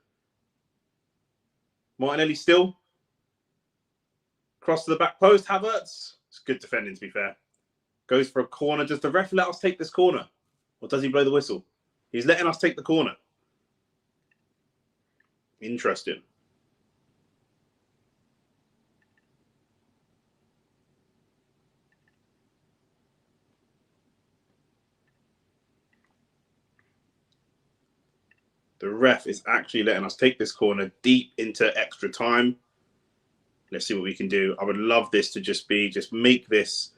Martinelli still. Cross to the back post. Havertz. It's good defending, to be fair. Goes for a corner. Does the ref let us take this corner? Or does he blow the whistle? He's letting us take the corner. Interesting. The ref is actually letting us take this corner deep into extra time. Let's see what we can do. I would love this to just make this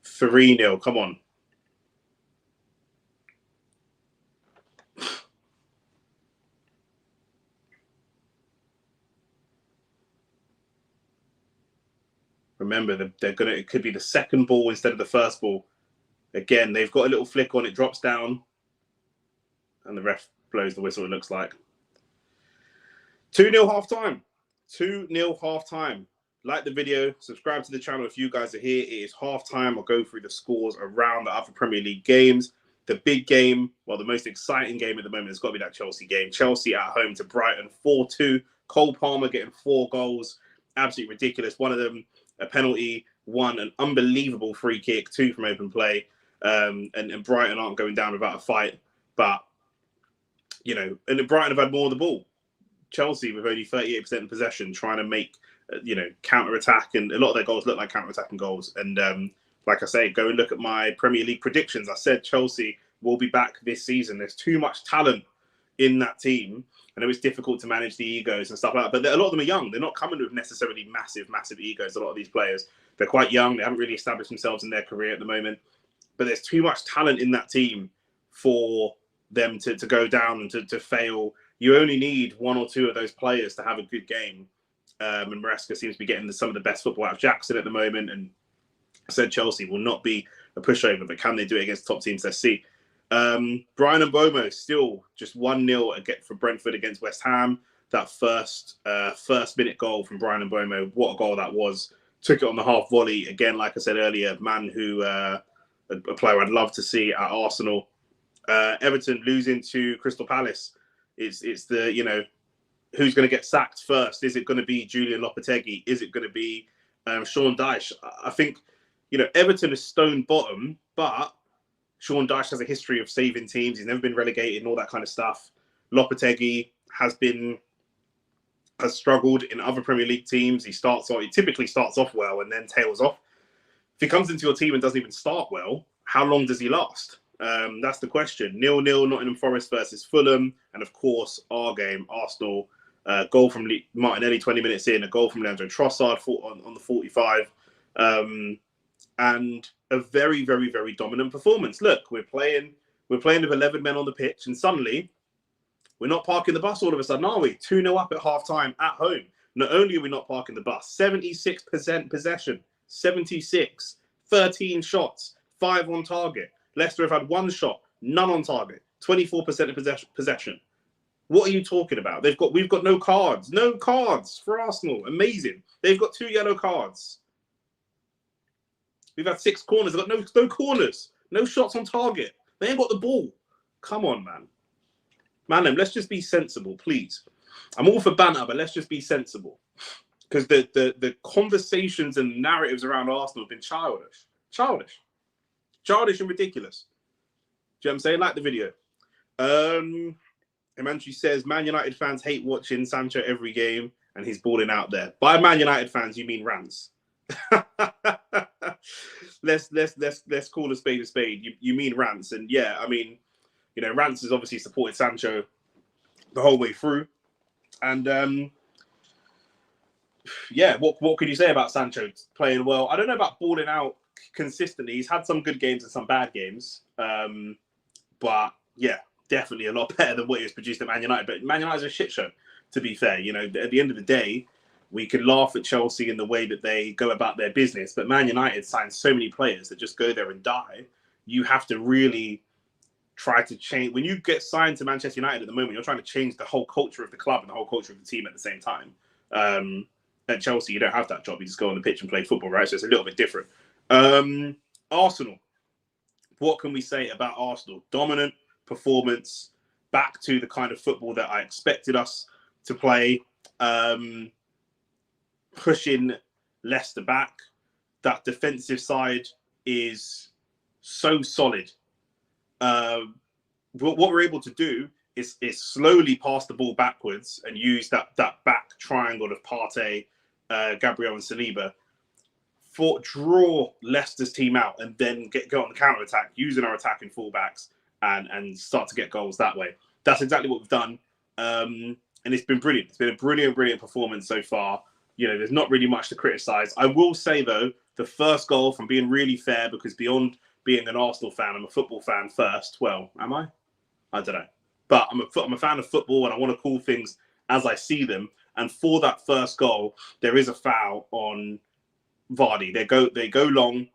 3-0. Come on. Remember, it could be the second ball instead of the first ball. Again, they've got a little flick on, it drops down, and the ref blows the whistle, it looks like. 2-0 half-time. 2-0 half-time. Like the video, subscribe to the channel if you guys are here. It is half-time. I'll go through the scores around the other Premier League games. The big game, well, the most exciting game at the moment has got to be that Chelsea game. Chelsea at home to Brighton, 4-2. Cole Palmer getting 4 goals. Absolutely ridiculous. One of them, a penalty, one an unbelievable free kick, 2 from open play. And Brighton aren't going down without a fight. But, and Brighton have had more of the ball. Chelsea with only 38% in possession, trying to make, counter-attack. And a lot of their goals look like counter-attacking goals. And like I say, go and look at my Premier League predictions. I said Chelsea will be back this season. There's too much talent in that team. I know it's difficult to manage the egos and stuff like that, but a lot of them are young. They're not coming with necessarily massive egos, a lot of these players. They're quite young. They haven't really established themselves in their career at the moment. But there's too much talent in that team for them to go down and to fail. You only need one or two of those players to have a good game. And Maresca seems to be getting some of the best football out of Jackson at the moment. And I said Chelsea will not be a pushover, but can they do it against top teams? Let's see. Brian Mbomo still just 1-0 for Brentford against West Ham. That first minute goal from Brian Mbomo, what a goal that was. Took it on the half volley. Again, like I said earlier, man who a player I'd love to see at Arsenal. Everton losing to Crystal Palace. It's the, who's going to get sacked first? Is it going to be Julian Lopetegui? Is it going to be Sean Dyche? I think, Everton is stone bottom, but Sean Dyche has a history of saving teams. He's never been relegated and all that kind of stuff. Lopetegui has struggled in other Premier League teams. He typically starts off well and then tails off. If he comes into your team and doesn't even start well, how long does he last? That's the question. 0-0, Nottingham Forest versus Fulham. And of course, our game, Arsenal, goal from Martinelli 20 minutes in, a goal from Leandro Trossard on the 45. And a very, very, very dominant performance. Look, we're playing with 11 men on the pitch, and suddenly we're not parking the bus all of a sudden, are we? 2-0 up at half-time at home. Not only are we not parking the bus, 76% possession, 76, 13 shots, 5 on target. Leicester have had 1 shot, none on target, 24% of possession. What are you talking about? We've got no cards for Arsenal. Amazing. They've got 2 yellow cards. We've had 6 corners. They've got no corners, no shots on target. They ain't got the ball. Come on, man. Let's just be sensible, please. I'm all for banter, but let's just be sensible. Because the conversations and narratives around Arsenal have been childish. Childish and ridiculous. Do you know what I'm saying? Like the video. Emanchi says, Man United fans hate watching Sancho every game, and he's balling out there. By Man United fans, you mean rants. Let's call a spade a spade. You mean rants. And yeah, I mean, Rance has obviously supported Sancho the whole way through. And what could you say about Sancho playing well? I don't know about balling out consistently. He's had some good games and some bad games. But yeah, definitely a lot better than what he was produced at Man United. But Man United's a shit show, to be fair. At the end of the day, we can laugh at Chelsea in the way that they go about their business. But Man United signs so many players that just go there and die. You have to really try to change. When you get signed to Manchester United at the moment, you're trying to change the whole culture of the club and the whole culture of the team at the same time. At Chelsea, you don't have that job. You just go on the pitch and play football, right? So it's a little bit different. Arsenal. What can we say about Arsenal? Dominant performance, back to the kind of football that I expected us to play. Pushing Leicester back. That defensive side is so solid. What we're able to do is slowly pass the ball backwards and use that back triangle of Partey, Gabriel and Saliba draw Leicester's team out and then go on the counter attack using our attacking fullbacks and start to get goals that way. That's exactly what we've done, and it's been brilliant. It's been a brilliant performance so far. There's not really much to criticize. I will say though, the first goal, from being really fair, because beyond being an Arsenal fan, I'm a football fan first. Well, am I? I don't know. But I'm a fan of football and I want to call things as I see them. And for that first goal, there is a foul on Vardy. They go long,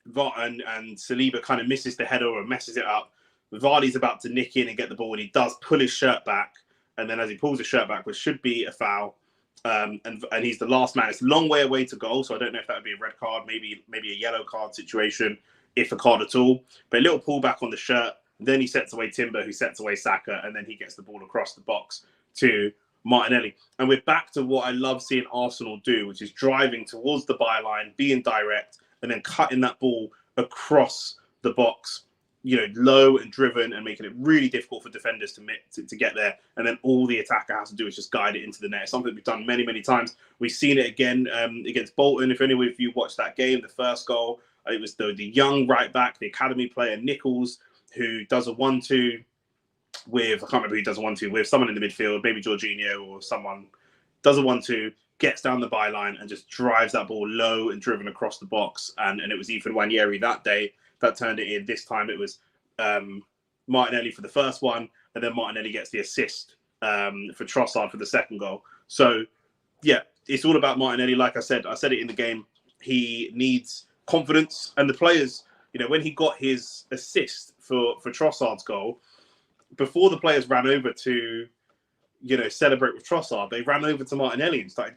and Saliba kind of misses the header or messes it up. Vardy's about to nick in and get the ball, and he does pull his shirt back. And then as he pulls his shirt back, which should be a foul, and he's the last man. It's a long way away to goal, so I don't know if that would be a red card, maybe a yellow card situation, if a card at all. But a little pullback on the shirt. Then he sets away Timber, who sets away Saka, and then he gets the ball across the box to Martinelli. And we're back to what I love seeing Arsenal do, which is driving towards the byline, being direct, and then cutting that ball across the box, low and driven, and making it really difficult for defenders to get there. And then all the attacker has to do is just guide it into the net. It's something we've done many, many times. We've seen it again against Bolton. If any of you watched that game, the first goal, it was the young right back, the academy player Nichols, who does a 1-2 with, I can't remember who does a 1-2, with someone in the midfield, maybe Jorginho or someone, does a 1-2, gets down the byline and just drives that ball low and driven across the box. And it was Ethan Nwaneri that day that turned it in. This time it was Martinelli for the first one, and then Martinelli gets the assist for Trossard for the second goal. So, yeah, it's all about Martinelli. Like I said it in the game, he needs confidence. And the players, you know, when he got his assist for Trossard's goal, before the players ran over to, you know, celebrate with Trossard, they ran over to Martinelli and started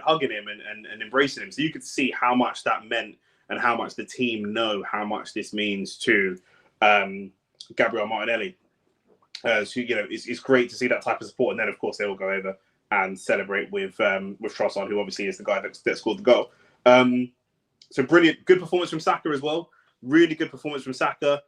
hugging him and embracing him. So you could see how much that meant and how much the team know how much this means to Gabriel Martinelli. So, you know, it's great to see that type of support. And then, of course, they will go over and celebrate with Trossard, who obviously is the guy that scored the goal. So brilliant. Good performance from Saka as well. Really good performance from Saka.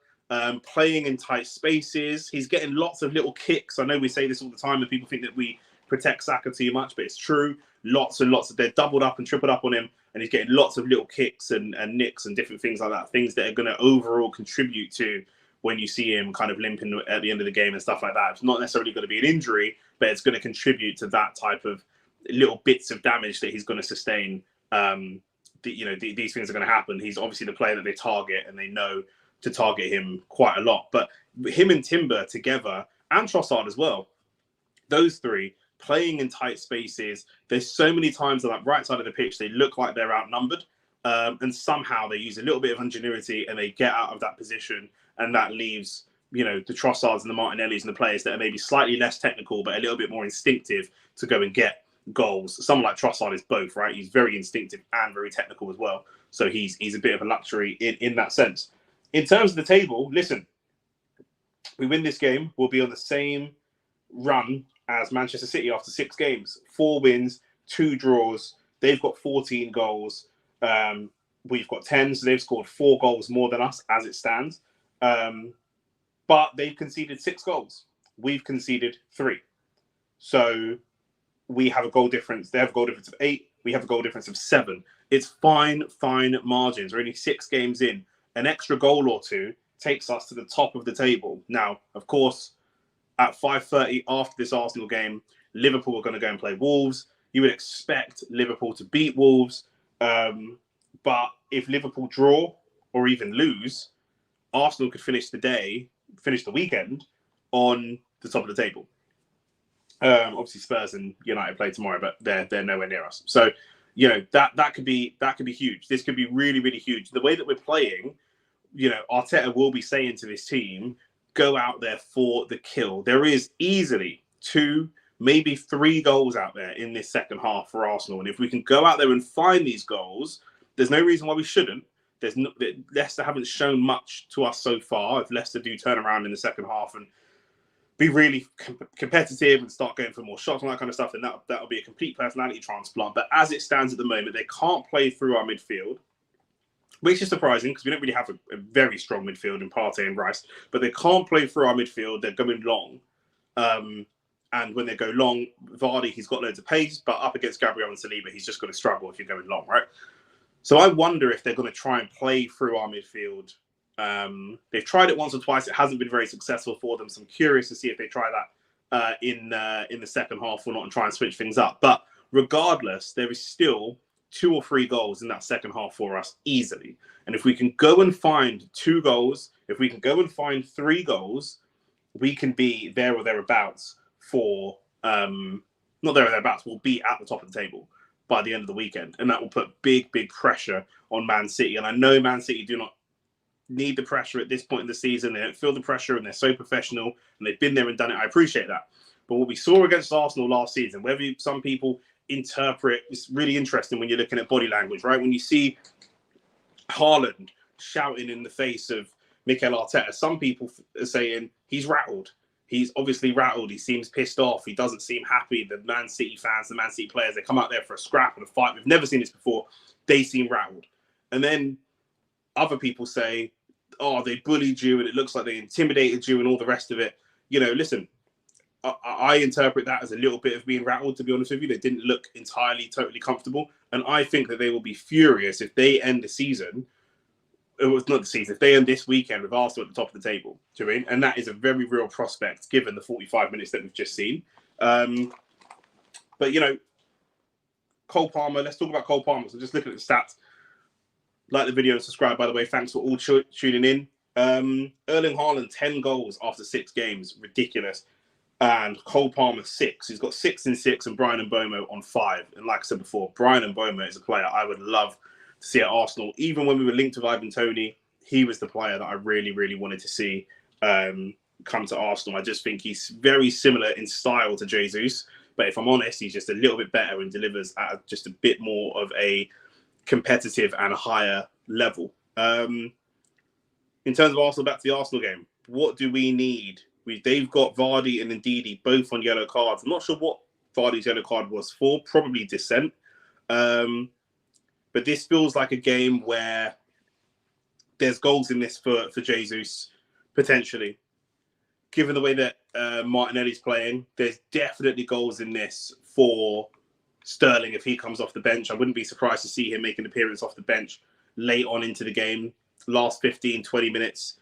Playing in tight spaces. He's getting lots of little kicks. I know we say this all the time and people think that we protect Saka too much, but it's true. Lots and lots of, they're doubled up and tripled up on him, and he's getting lots of little kicks and nicks and different things like that. Things that are going to overall contribute to when you see him kind of limping at the end of the game and stuff like that. It's not necessarily going to be an injury, but it's going to contribute to that type of little bits of damage that he's going to sustain. These things are going to happen. He's obviously the player that they target, and they know to target him quite a lot. But him and Timber together, and Trossard as well, those three playing in tight spaces, there's so many times on that right side of the pitch they look like they're outnumbered, and somehow they use a little bit of ingenuity and they get out of that position, and that leaves, you know, the Trossards and the Martinellis and the players that are maybe slightly less technical but a little bit more instinctive to go and get goals. Someone like Trossard is both, right? He's very instinctive and very technical as well. So he's a bit of a luxury in that sense. In terms of the table, listen, we win this game, we'll be on the same run as Manchester City after 6 games. 4 wins, 2 draws. They've got 14 goals. We've got 10, so they've scored 4 goals more than us as it stands. But they've conceded 6 goals. We've conceded 3. So we have a goal difference. They have a goal difference of 8. We have a goal difference of 7. It's fine margins. We're only 6 games in. An extra goal or 2 takes us to the top of the table. Now, of course, at 5:30 after this Arsenal game, Liverpool are going to go and play Wolves. You would expect Liverpool to beat Wolves. But if Liverpool draw or even lose, Arsenal could finish the weekend on the top of the table. Obviously, Spurs and United play tomorrow, but they're nowhere near us. So, you know, that could be huge. This could be really, really huge. The way that we're playing, you know, Arteta will be saying to this team, go out there for the kill. There is easily 2, maybe 3 goals out there in this second half for Arsenal. And if we can go out there and find these goals, there's no reason why we shouldn't. Leicester haven't shown much to us so far. If Leicester do turn around in the second half and be really competitive and start going for more shots and that kind of stuff, then that'll be a complete personality transplant. But as it stands at the moment, they can't play through our midfield, which is surprising because we don't really have a very strong midfield in Partey and Rice. But they can't play through our midfield. They're going long. And when they go long, Vardy, he's got loads of pace, but up against Gabriel and Saliba, he's just going to struggle if you're going long, right? So I wonder if they're going to try and play through our midfield. They've tried it once or twice. It hasn't been very successful for them. So I'm curious to see if they try that in the second half or not and try and switch things up. But regardless, there is still 2 or 3 goals in that second half for us easily. And if we can go and find 2 goals, if we can go and find 3 goals, we can be there or thereabouts for, not there or thereabouts, we'll be at the top of the table by the end of the weekend. And that will put big, big pressure on Man City. And I know Man City do not need the pressure at this point in the season. They don't feel the pressure and they're so professional and they've been there and done it. I appreciate that. But what we saw against Arsenal last season, whether some people interpret, it's really interesting when you're looking at body language, right? When you see Haaland shouting in the face of Mikel Arteta, some people are saying he's rattled. He's obviously rattled. He seems pissed off. He doesn't seem happy. The Man City fans, the Man City players, they come out there for a scrap and a fight. We've never seen this before. They seem rattled. And then other people say, oh, they bullied you and it looks like they intimidated you and all the rest of it. You know, listen, I interpret that as a little bit of being rattled, to be honest with you. They didn't look entirely, totally comfortable. And I think that they will be furious if they end the season it was not the season. If they end this weekend with Arsenal at the top of the table, do you know what I mean? And that is a very real prospect given the 45 minutes that we've just seen. But, you know, Cole Palmer, let's talk about Cole Palmer. So just looking at the stats, like the video and subscribe, by the way. Thanks for all tuning in. Erling Haaland, 10 goals after 6 games. Ridiculous. And Cole Palmer, 6. He's got 6 and 6, and Brian Mbeumo on 5. And like I said before, Brian Mbeumo is a player I would love to see at Arsenal. Even when we were linked with Ivan Toney, he was the player that I really, really wanted to see come to Arsenal. I just think he's very similar in style to Jesus. But if I'm honest, he's just a little bit better and delivers at just a bit more of a competitive and higher level. In terms of Arsenal, back to the Arsenal game, what do we need? They've got Vardy and Ndidi both on yellow cards. I'm not sure what Vardy's yellow card was for, probably dissent. But this feels like a game where there's goals in this for Jesus, potentially. Given the way that Martinelli's playing, there's definitely goals in this for Sterling if he comes off the bench. I wouldn't be surprised to see him make an appearance off the bench late on into the game, last 15, 20 minutes.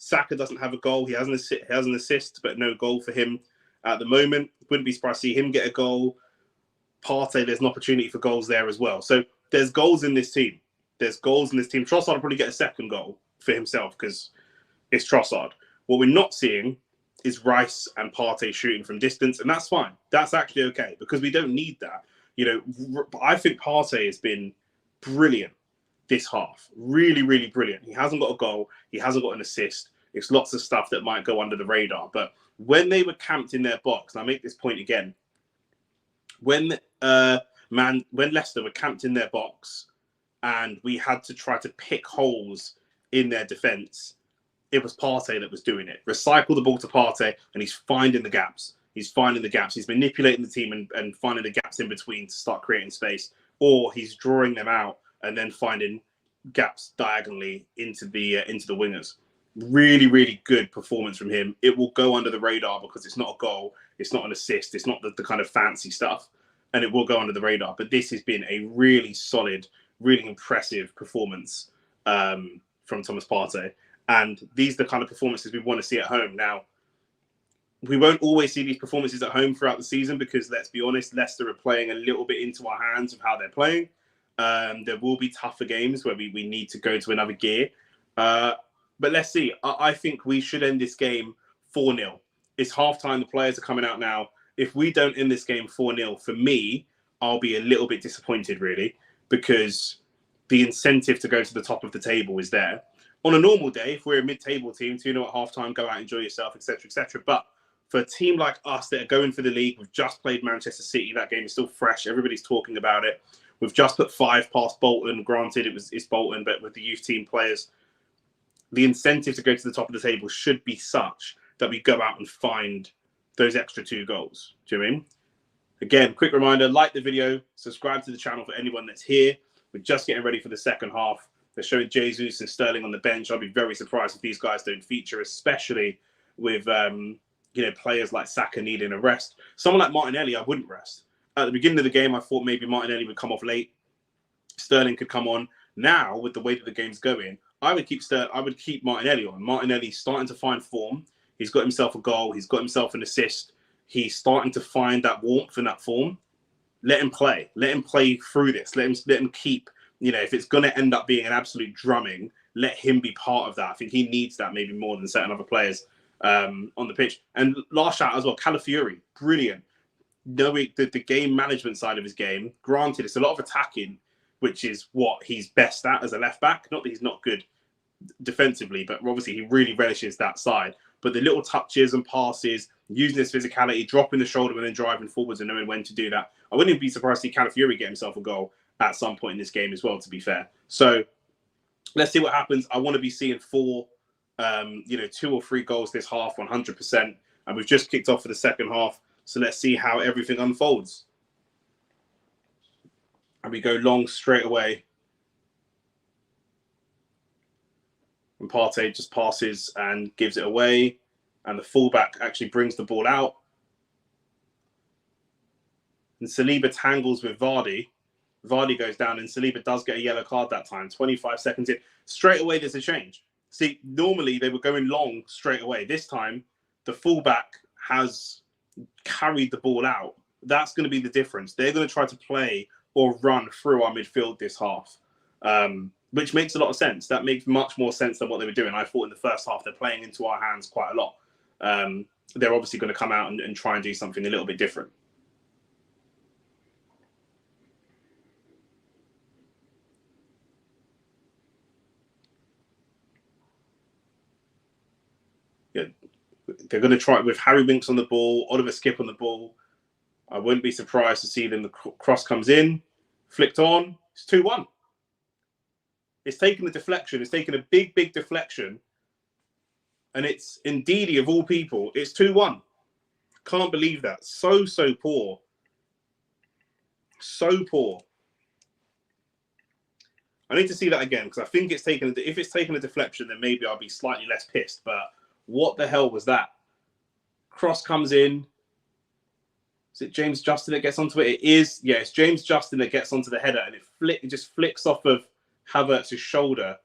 Saka doesn't have a goal. He has an assist, but no goal for him at the moment. Wouldn't be surprised to see him get a goal. Partey, there's an opportunity for goals there as well. So there's goals in this team. Trossard will probably get a second goal for himself because it's Trossard. What we're not seeing is Rice and Partey shooting from distance, and that's fine. That's actually okay because we don't need that. You know, I think Partey has been brilliant this half. Really, really brilliant. He hasn't got a goal. He hasn't got an assist. It's lots of stuff that might go under the radar. But when they were camped in their box, and I make this point again, when Leicester were camped in their box and we had to try to pick holes in their defence, it was Partey that was doing it. Recycle the ball to Partey, and he's finding the gaps. He's manipulating the team and finding the gaps in between to start creating space, or he's drawing them out and then finding gaps diagonally into the wingers. Really, really good performance from him. It will go under the radar because it's not a goal, it's not an assist, it's not the kind of fancy stuff, and it will go under the radar. But this has been a really solid, really impressive performance from Thomas Partey. And these are the kind of performances we want to see at home. Now, we won't always see these performances at home throughout the season because, let's be honest, Leicester are playing a little bit into our hands of how they're playing. There will be tougher games where we need to go to another gear. But let's see. I think we should end this game 4-0. It's halftime. The players are coming out now. If we don't end this game 4-0, for me, I'll be a little bit disappointed, really, because the incentive to go to the top of the table is there. On a normal day, if we're a mid-table team, 2-0 at halftime, go out, enjoy yourself, etc., etc. But for a team like us that are going for the league, we've just played Manchester City. That game is still fresh. Everybody's talking about it. We've just put 5 past Bolton. Granted, it's Bolton, but with the youth team players, the incentive to go to the top of the table should be such that we go out and find those extra 2 goals. Do you know what I mean? Again, quick reminder, like the video, subscribe to the channel for anyone that's here. We're just getting ready for the second half. They're showing Jesus and Sterling on the bench. I'll be very surprised if these guys don't feature, especially with players like Saka needing a rest. Someone like Martinelli, I wouldn't rest. At the beginning of the game, I thought maybe Martinelli would come off late. Sterling could come on. Now, with the way that the game's going, I would keep Martinelli on. Martinelli's starting to find form. He's got himself a goal. He's got himself an assist. He's starting to find that warmth and that form. Let him play. Let him play through this. Let him keep. If it's going to end up being an absolute drumming, let him be part of that. I think he needs that maybe more than certain other players on the pitch. And last shout as well, Calafiori, brilliant. Knowing the game management side of his game, granted, it's a lot of attacking, which is what he's best at as a left back. Not that he's not good defensively, but obviously he really relishes that side. But the little touches and passes, using his physicality, dropping the shoulder and then driving forwards and knowing when to do that. I wouldn't even be surprised to see Calafiori get himself a goal at some point in this game as well, to be fair. So let's see what happens. I want to be seeing 2 or 3 goals this half, 100%. And we've just kicked off for the second half. So let's see how everything unfolds. And we go long straight away. And Partey just passes and gives it away. And the fullback actually brings the ball out. And Saliba tangles with Vardy. Vardy goes down, and Saliba does get a yellow card that time. 25 seconds in, straight away there's a change. See, normally they were going long straight away. This time, the fullback has carried the ball out. That's going to be the difference. They're going to try to play or run through our midfield this half, which makes a lot of sense. That makes much more sense than what they were doing. I thought in the first half they're playing into our hands quite a lot. They're obviously going to come out and try and do something a little bit different. Yeah, they're going to try with Harry Winks on the ball, Oliver Skip on the ball. I wouldn't be surprised to see them. The cross comes in, flicked on. It's 2-1. It's taken a deflection. It's taken a big, big deflection. And it's Ndidi of all people. It's 2-1. Can't believe that. So poor. So poor. I need to see that again because I think it's taken. If it's taken a deflection, then maybe I'll be slightly less pissed. But what the hell was that? Cross comes in. Is it James Justin that gets onto it? It is. Yeah, it's James Justin that gets onto the header, and it just flicks off of Havertz's shoulder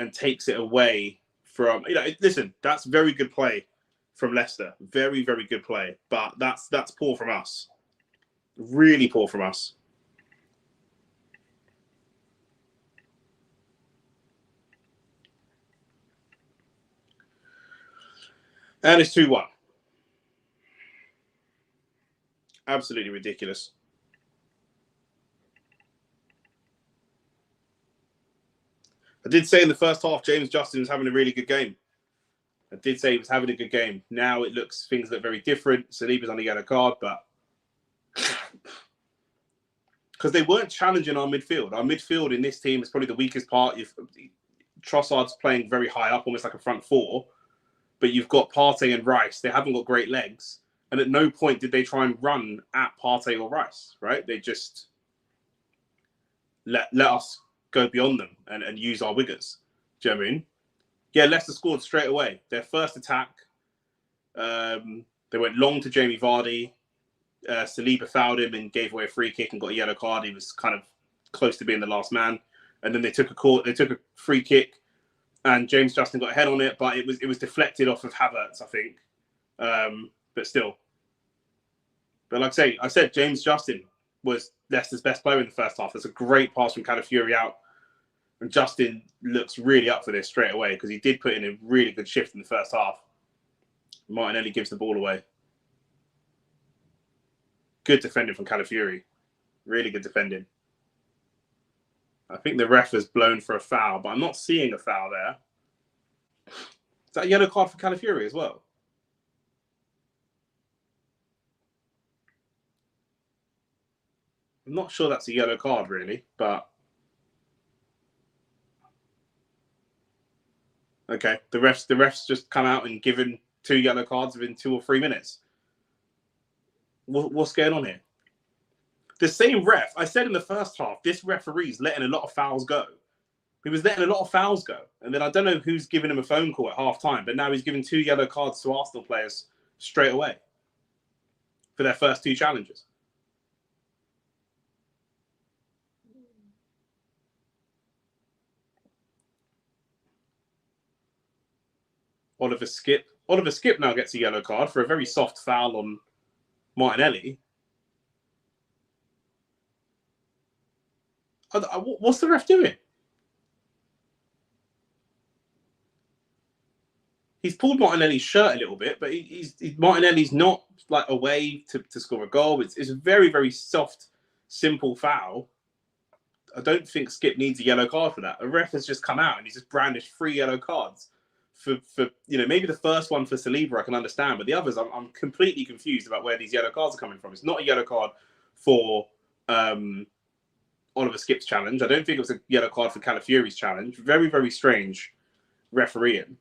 and takes it away from. Listen, that's very good play from Leicester. Very, very good play. But that's poor from us. Really poor from us. And it's 2-1. Absolutely ridiculous. I did say in the first half, James Justin was having a really good game. I did say he was having a good game. Now things look very different. Saliba's on a yellow card, but because they weren't challenging our midfield. Our midfield in this team is probably the weakest part. Trossard's playing very high up, almost like a front four, but you've got Partey and Rice. They haven't got great legs. And at no point did they try and run at Partey or Rice, right? They just let us go beyond them and use our wingers. Do you know what I mean? Yeah, Leicester scored straight away. Their first attack, they went long to Jamie Vardy. Saliba fouled him and gave away a free kick and got a yellow card. He was kind of close to being the last man. And then they took a free kick, and James Justin got a head on it, but it was deflected off of Havertz, I think. But still. But like I said, James Justin was Leicester's best player in the first half. That's a great pass from Calafiori out. And Justin looks really up for this straight away because he did put in a really good shift in the first half. Martinelli gives the ball away. Good defending from Calafiori. Really good defending. I think the ref has blown for a foul, but I'm not seeing a foul there. Is that a yellow card for Calafiori as well? I'm not sure that's a yellow card, really, but okay. The refs just come out and given 2 yellow cards within 2 or 3 minutes. What's going on here? The same ref. I said in the first half, this referee's letting a lot of fouls go. He was letting a lot of fouls go, and then I don't know who's giving him a phone call at half time, but now he's giving 2 yellow cards to Arsenal players straight away for their first 2 challenges. Oliver Skip now gets a yellow card for a very soft foul on Martinelli. What's the ref doing? He's pulled Martinelli's shirt a little bit, but Martinelli's not like away to score a goal. It's a very, very soft, simple foul. I don't think Skip needs a yellow card for that. A ref has just come out and he's just brandished 3 yellow cards. For maybe the first one for Saliba I can understand, but the others I'm completely confused about where these yellow cards are coming from. It's not a yellow card for Oliver Skip's challenge. I don't think it was a yellow card for Calafiori's challenge. Very, very strange refereeing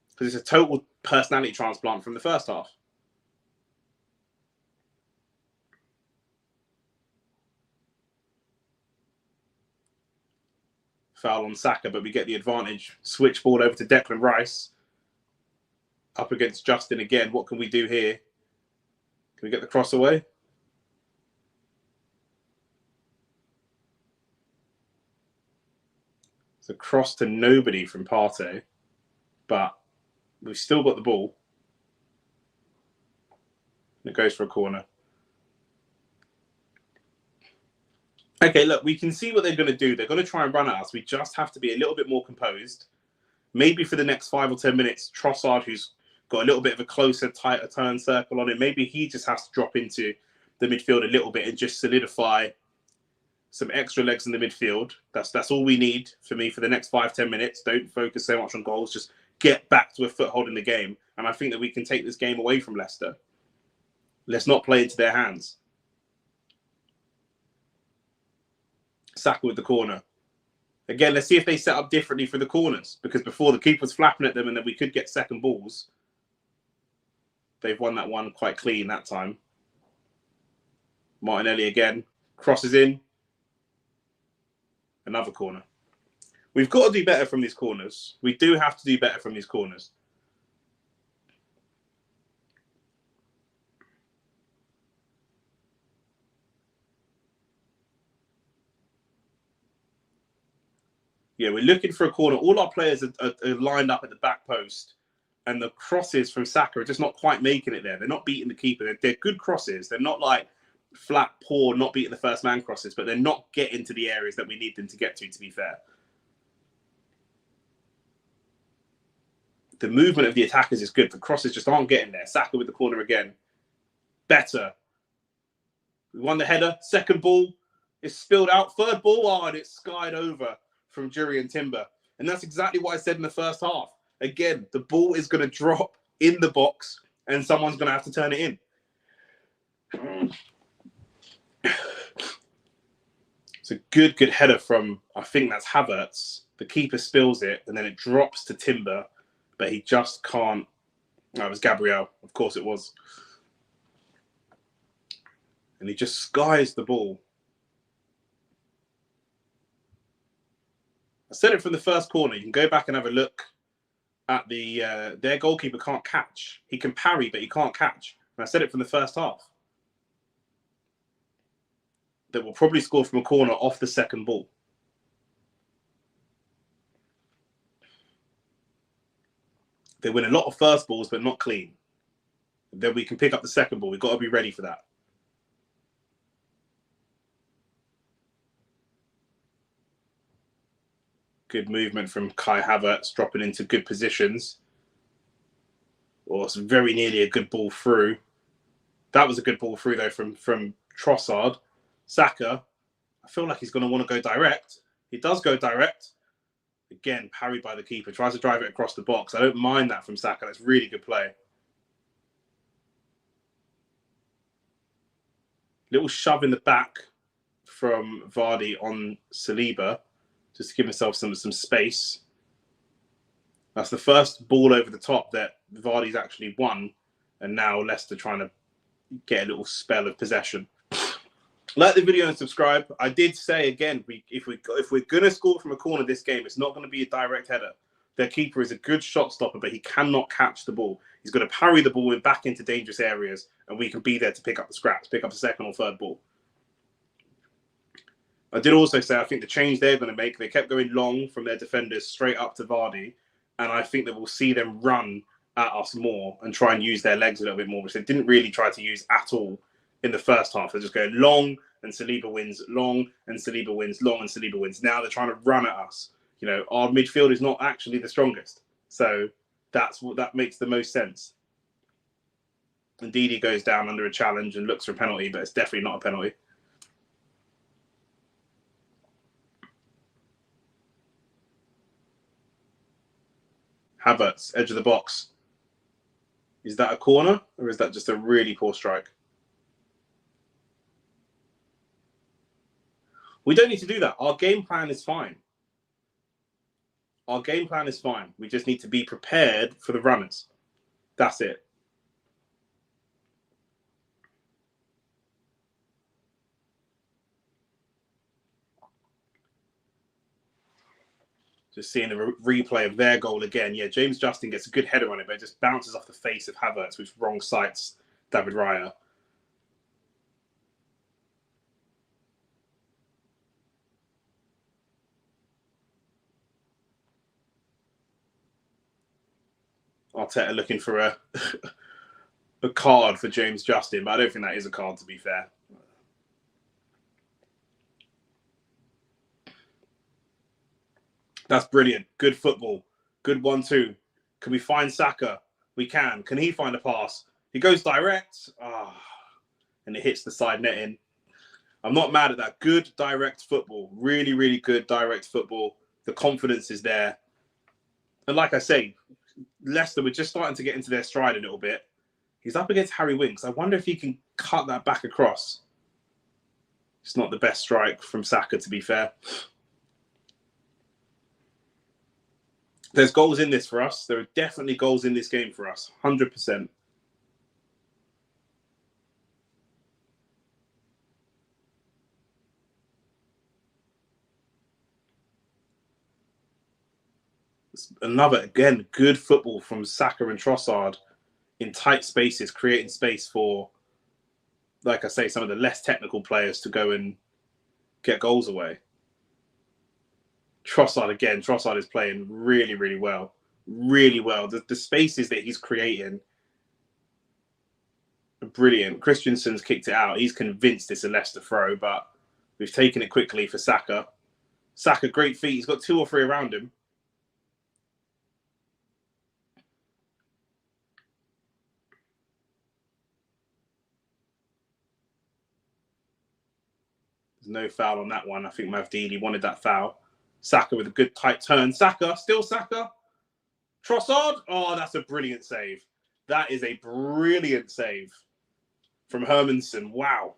because it's a total personality transplant from the first half. Foul on Saka, but we get the advantage. Switch ball over to Declan Rice. Up against Justin again. What can we do here? Can we get the cross away? a cross to nobody from Partey, but we've still got the ball. It goes for a corner. Okay, look, we can see what they're going to do. They're going to try and run at us. We just have to be a little bit more composed. Maybe for the next 5 or 10 minutes, Trossard, who's got a little bit of a closer, tighter turn circle on him, maybe he just has to drop into the midfield a little bit and just solidify some extra legs in the midfield. That's all we need for me for the next 5-10 minutes. Don't focus so much on goals. Just get back to a foothold in the game. And I think that we can take this game away from Leicester. Let's not play into their hands. Saka with the corner. Again, let's see if they set up differently for the corners, because before the keeper was flapping at them and then we could get second balls. They've won that one quite clean that time. Martinelli again. Crosses in. Another corner. We've got to do better from these corners. We do have to do better from these corners. Yeah, we're looking for a corner. All our players are lined up at the back post, and the crosses from Saka are just not quite making it there. They're not beating the keeper. They're good crosses. They're not like flat, poor, not beating the first man crosses, but they're not getting to the areas that we need them to get to be fair. The movement of the attackers is good. The crosses just aren't getting there. Saka with the corner again. Better. We won the header. Second ball is spilled out. Third ball, and it's skied over from Jurriën Timber. And that's exactly what I said in the first half. Again, the ball is going to drop in the box and someone's going to have to turn it in. It's a good header from, I think that's Havertz. The keeper spills it and then it drops to Timber, but he just can't. No, it was Gabriel. Of course it was. And he just skies the ball. I said it from the first corner. You can go back and have a look at their goalkeeper can't catch. He can parry, but he can't catch. And I said it from the first half. That will probably score from a corner off the second ball. They win a lot of first balls, but not clean. Then we can pick up the second ball. We've got to be ready for that. Good movement from Kai Havertz, dropping into good positions. Well, it's very nearly a good ball through. That was a good ball through, though, from Trossard. Saka, I feel like he's going to want to go direct. He does go direct. Again, parried by the keeper. Tries to drive it across the box. I don't mind that from Saka. That's really good play. Little shove in the back from Vardy on Saliba, just to give himself some space. That's the first ball over the top that Vardy's actually won, and now Leicester trying to get a little spell of possession. Like the video and subscribe. I did say again, if we're gonna score from a corner this game, it's not going to be a direct header. Their keeper is a good shot stopper, but he cannot catch the ball. He's going to parry the ball back into dangerous areas, and we can be there to pick up the scraps, pick up the second or third ball. I did also say I think the change they're going to make, they kept going long from their defenders straight up to Vardy, and I think that we'll see them run at us more and try and use their legs a little bit more, which they didn't really try to use at all in the first half. They're just going long and Saliba wins, long and Saliba wins, long and Saliba wins. Now they're trying to run at us. You know, our midfield is not actually the strongest. So that makes the most sense. Indeed, he goes down under a challenge and looks for a penalty, but it's definitely not a penalty. Havertz, edge of the box. Is that a corner or is that just a really poor strike? We don't need to do that. Our game plan is fine. Our game plan is fine. We just need to be prepared for the runners. That's it. Just seeing the replay of their goal again. Yeah, James Justin gets a good header on it, but it just bounces off the face of Havertz, which wrong sights David Raya. Arteta looking for a card for James Justin, but I don't think that is a card, to be fair. That's brilliant. Good football. Good 1-2. Can we find Saka? We can. Can he find a pass? He goes direct. And it hits the side netting. I'm not mad at that. Good direct football. Really, really good direct football. The confidence is there. And like I say, Leicester were just starting to get into their stride a little bit. He's up against Harry Winks. I wonder if he can cut that back across. It's not the best strike from Saka, to be fair. There's goals in this for us. There are definitely goals in this game for us. 100%. Another, again, good football from Saka and Trossard in tight spaces, creating space for, like I say, some of the less technical players to go and get goals away. Trossard is playing really, really well. Really well. The spaces that he's creating are brilliant. Christensen's kicked it out. He's convinced it's a Leicester throw, but we've taken it quickly for Saka. Saka, great feet. He's got 2 or 3 around him. There's no foul on that one. I think Mavdini wanted that foul. Saka with a good tight turn. Saka, still Saka. Trossard. Oh, that's a brilliant save. That is a brilliant save from Hermansen. Wow.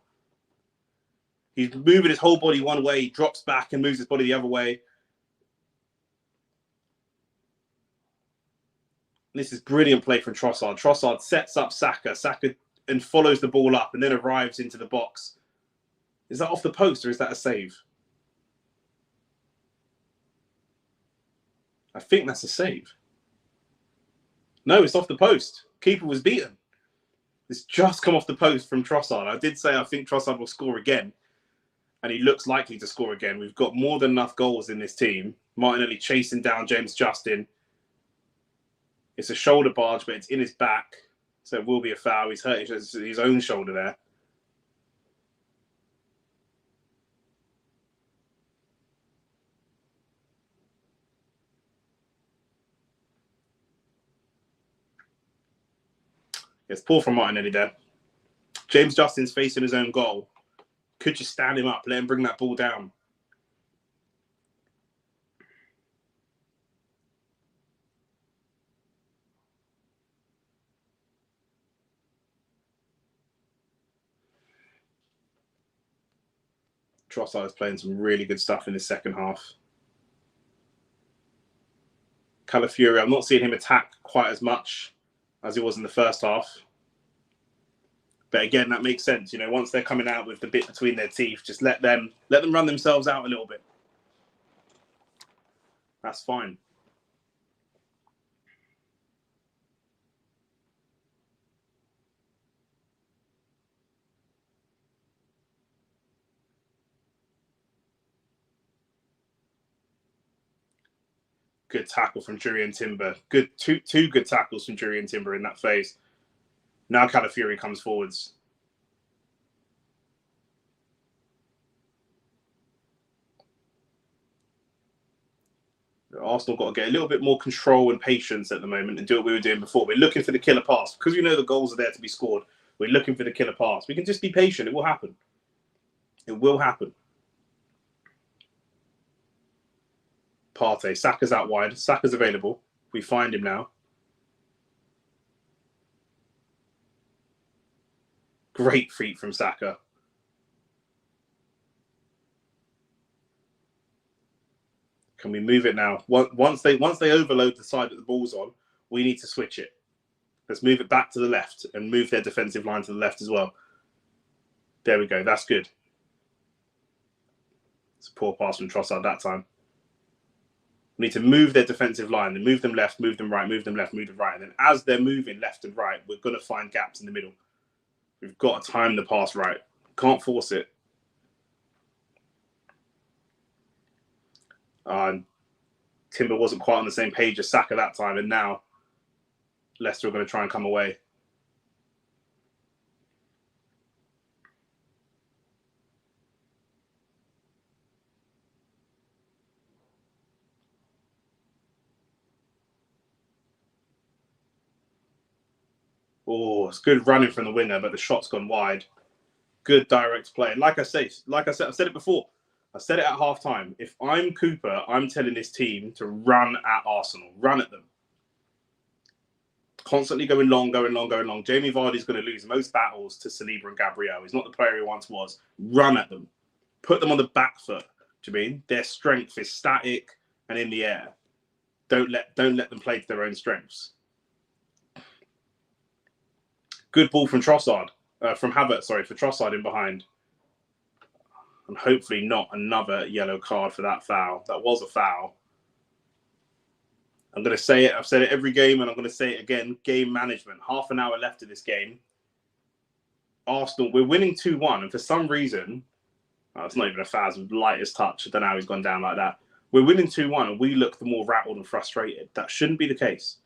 He's moving his whole body one way. He drops back and moves his body the other way. This is brilliant play from Trossard. Trossard sets up Saka. Saka and follows the ball up and then arrives into the box. Is that off the post or is that a save? I think that's a save. No, it's off the post. Keeper was beaten. It's just come off the post from Trossard. I did say I think Trossard will score again. And he looks likely to score again. We've got more than enough goals in this team. Martinelli chasing down James Justin. It's a shoulder barge, but it's in his back. So it will be a foul. He's hurt his own shoulder there. It's poor from Martinelli there. James Justin's facing his own goal. Could just stand him up, let him bring that ball down. Trossard is playing some really good stuff in the second half. Calafiori, I'm not seeing him attack quite as much as he was in the first half. But again, that makes sense. You know, once they're coming out with the bit between their teeth, just let them run themselves out a little bit. That's fine. Good tackle from Jurriën Timber. Good two good tackles from Jurriën Timber in that phase. Now Calafiori comes forwards. Arsenal got to get a little bit more control and patience at the moment and do what we were doing before. We're looking for the killer pass. Because we know the goals are there to be scored, we're looking for the killer pass. We can just be patient. It will happen. It will happen. Partey. Saka's out wide. Saka's available. We find him now. Great feet from Saka. Can we move it now? Once they overload the side that the ball's on, we need to switch it. Let's move it back to the left and move their defensive line to the left as well. There we go. That's good. It's a poor pass from Trossard that time. We need to move their defensive line. Then move them left, move them right, move them left, move them right. And then as they're moving left and right, we're going to find gaps in the middle. We've got to time the pass right. Can't force it. Timber wasn't quite on the same page as Saka that time, and now Leicester are going to try and come away. Oh, it's good running from the winger, but the shot's gone wide. Good direct play. And like I said, I've said it before. I said it at halftime. If I'm Cooper, I'm telling this team to run at Arsenal. Run at them. Constantly going long. Jamie Vardy's going to lose most battles to Saliba and Gabriel. He's not the player he once was. Run at them. Put them on the back foot. Do you mean? Their strength is static and in the air. Don't let them play to their own strengths. Good ball from Trossard. From Havertz, for Trossard in behind. And hopefully not another yellow card for that foul. That was a foul. I'm going to say it. I've said it every game, and I'm going to say it again. Game management. Half an hour left of this game. Arsenal, we're winning 2-1, and for some reason, it's not even a foul. It's the lightest touch. I don't know how he's gone down like that. We're winning 2-1, and we look the more rattled and frustrated. That shouldn't be the case.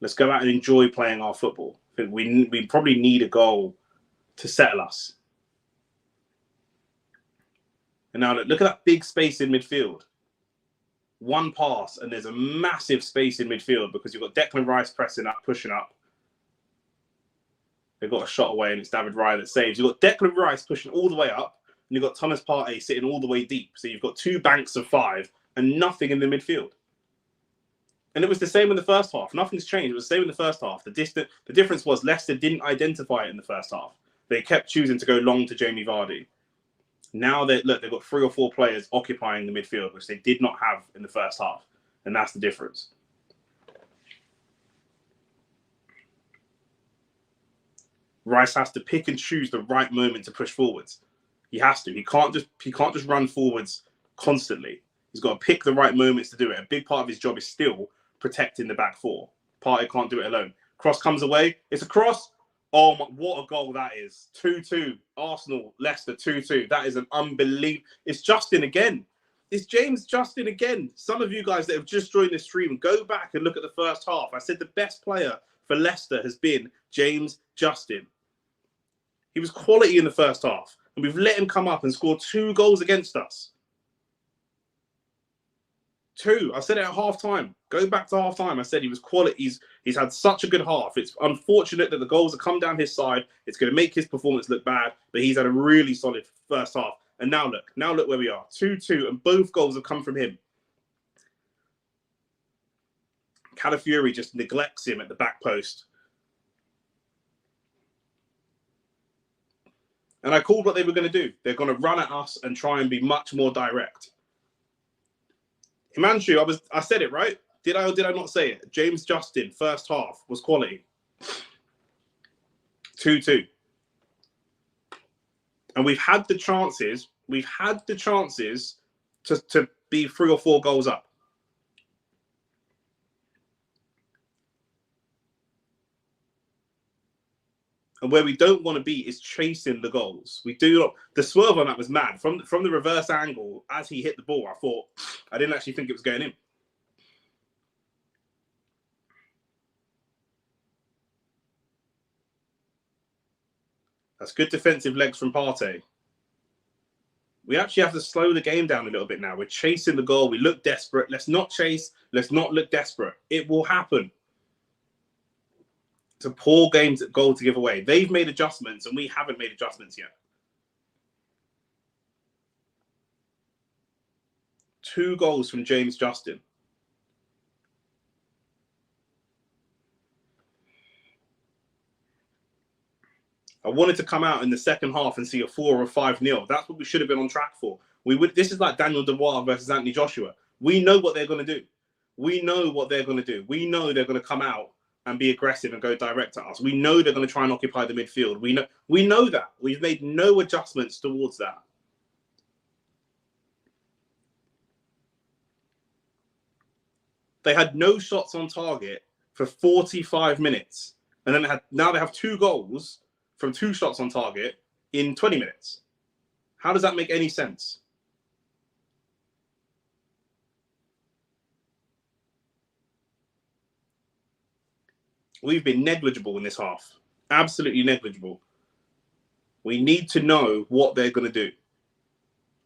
Let's go out and enjoy playing our football. I think we probably need a goal to settle us. And now look at that big space in midfield. One pass, and there's a massive space in midfield because you've got Declan Rice pressing up, pushing up. They've got a shot away, and it's David Raya that saves. You've got Declan Rice pushing all the way up, and you've got Thomas Partey sitting all the way deep. So you've got two banks of 5 and nothing in the midfield. And it was the same in the first half. Nothing's changed. It was the same in the first half. The difference was Leicester didn't identify it in the first half. They kept choosing to go long to Jamie Vardy. Now they've got 3 or 4 players occupying the midfield, which they did not have in the first half. And that's the difference. Rice has to pick and choose the right moment to push forwards. He has to. He can't just run forwards constantly. He's got to pick the right moments to do it. A big part of his job is still protecting the back 4. Partey can't do it alone. Cross comes away. It's a cross. Oh, my, what a goal that is. 2-2. Arsenal, Leicester, 2-2. That is an unbelievable... It's Justin again. It's James Justin again. Some of you guys that have just joined the stream, go back and look at the first half. I said the best player for Leicester has been James Justin. He was quality in the first half. And we've let him come up and score 2 goals against us. 2. I said it at half-time. Go back to half-time. I said he was quality. He's had such a good half. It's unfortunate that the goals have come down his side. It's going to make his performance look bad, but he's had a really solid first half. And now look where we are. 2-2, and both goals have come from him. Calafiori just neglects him at the back post. And I called what they were going to do. They're going to run at us and try and be much more direct. Himanshu, I said it, right? Did I or did I not say it? James Justin, first half, was quality. 2-2. And we've had the chances. We've had the chances to be 3 or 4 goals up. And where we don't want to be is chasing the goals. We do not. The swerve on that was mad. From the reverse angle, as he hit the ball, I didn't actually think it was going in. That's good defensive legs from Partey. We actually have to slow the game down a little bit now. We're chasing the goal. We look desperate. Let's not chase. Let's not look desperate. It will happen. It's a poor goal to give away. They've made adjustments and we haven't made adjustments yet. 2 goals from James Justin. I wanted to come out in the second half and see a 4 or 5-0. That's what we should have been on track for. This is like Daniel Dubois versus Anthony Joshua. We know what they're going to do. We know what they're going to do. We know they're going to come out and be aggressive and go direct at us. We know they're going to try and occupy the midfield. We know that. We've made no adjustments towards that. They had no shots on target for 45 minutes. And then now they have 2 goals from 2 shots on target in 20 minutes. How does that make any sense? We've been negligible in this half. Absolutely negligible. We need to know what they're going to do.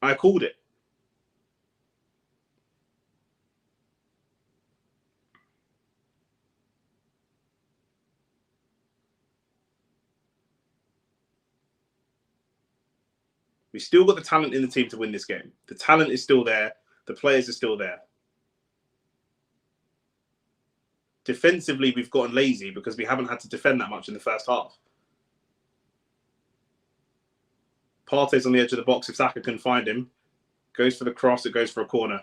I called it. We still got the talent in the team to win this game. The talent is still there. The players are still there. Defensively, we've gotten lazy because we haven't had to defend that much in the first half. Partey's on the edge of the box. If Saka can find him, goes for the cross, it goes for a corner.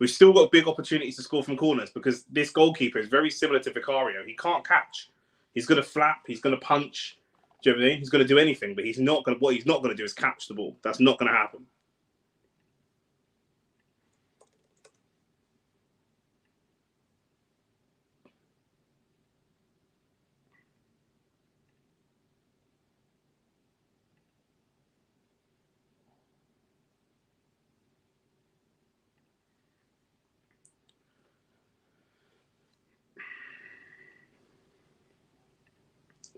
We've still got big opportunities to score from corners because this goalkeeper is very similar to Vicario. He can't catch. He's going to flap. He's going to punch. Do you know what I mean? He's going to do anything, but what he's not going to do is catch the ball. That's not going to happen.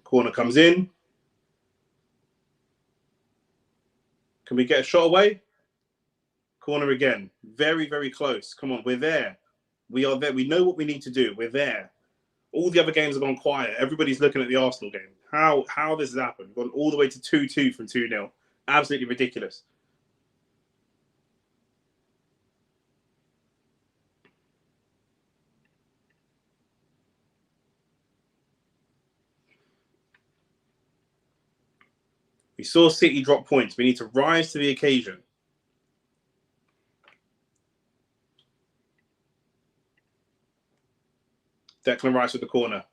Corner comes in. Can we get a shot away? Corner again. Very, very close. Come on, we're there. We are there. We know what we need to do. We're there. All the other games have gone quiet. Everybody's looking at the Arsenal game. How this has happened? We've gone all the way to 2-2 from 2-0. Absolutely ridiculous. We saw City drop points. We need to rise to the occasion. Declan Rice with the corner.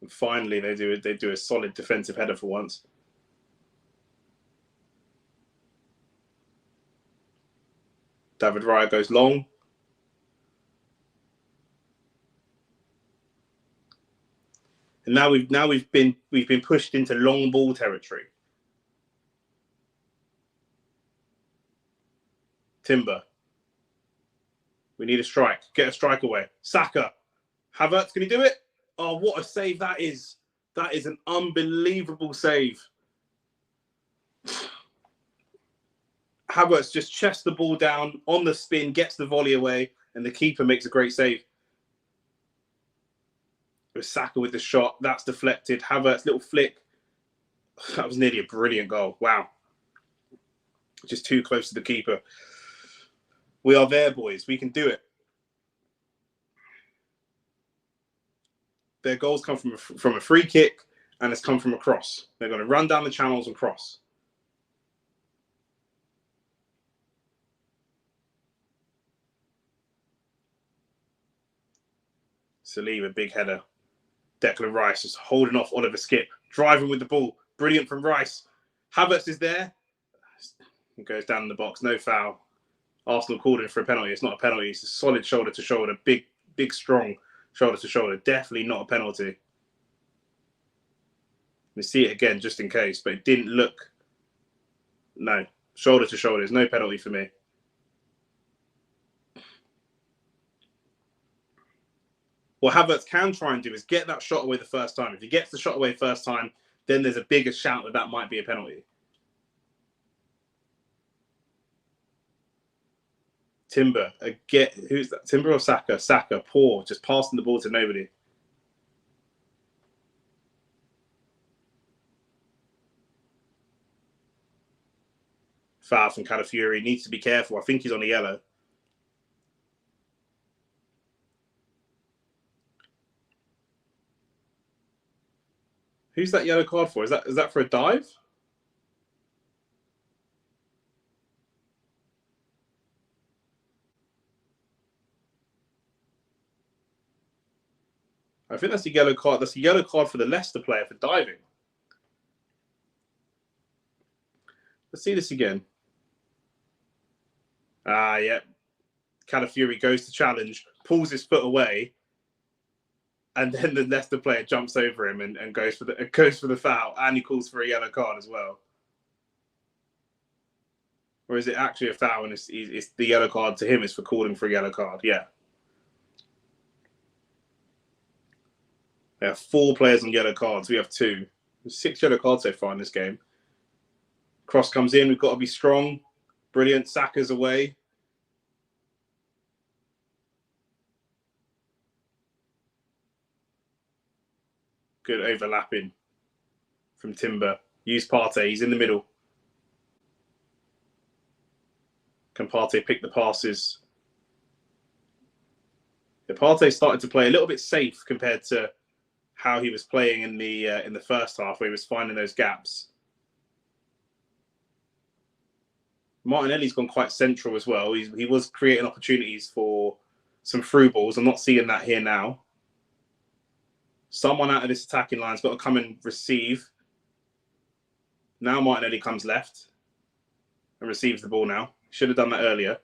And finally, they do a solid defensive header for once. David Raya goes long. And now we've been pushed into long ball territory. Timber. We need a strike. Get a strike away. Saka. Havertz, can he do it? Oh, what a save that is. That is an unbelievable save. Havertz just chests the ball down on the spin, gets the volley away, and the keeper makes a great save. With Saka with the shot, that's deflected. Havertz, little flick. That was nearly a brilliant goal. Wow. Just too close to the keeper. We are there, boys. We can do it. Their goals come from a free kick, and it's come from a cross. They're going to run down the channels and cross. Saliba, big header. Declan Rice just holding off Oliver Skip, driving with the ball. Brilliant from Rice. Havertz is there. He goes down in the box. No foul. Arsenal called in for a penalty. It's not a penalty. It's a solid shoulder to shoulder. Big, strong shoulder to shoulder. Definitely not a penalty. We see it again just in case, but it didn't look. No. Shoulder to shoulder. There's no penalty for me. What Havertz can try and do is get that shot away the first time. If he gets the shot away first time, then there's a bigger shout that might be a penalty. Timber, who's that? Timber or Saka? Saka, poor, just passing the ball to nobody. Foul from Calafiori. Needs to be careful. I think he's on a yellow. Who's that yellow card for? Is that for a dive? I think that's a yellow card. That's a yellow card for the Leicester player for diving. Let's see this again. Yeah. Calafiori goes to challenge, pulls his foot away, and then the Leicester player jumps over him and goes for the foul, and he calls for a yellow card as well. Or is it actually a foul and it's the yellow card to him is for calling for a yellow card? Yeah. They have 4 players on yellow cards. We have 2. There's 6 yellow cards so far in this game. Cross comes in. We've got to be strong. Brilliant. Saka's away. Good overlapping from Timber. Use Partey. He's in the middle. Can Partey pick the passes? The Partey started to play a little bit safe compared to how he was playing in the first half, where he was finding those gaps. Martinelli's gone quite central as well. He was creating opportunities for some through balls. I'm not seeing that here now. Someone out of this attacking line's got to come and receive. Now Martinelli comes left and receives the ball now. Should have done that earlier.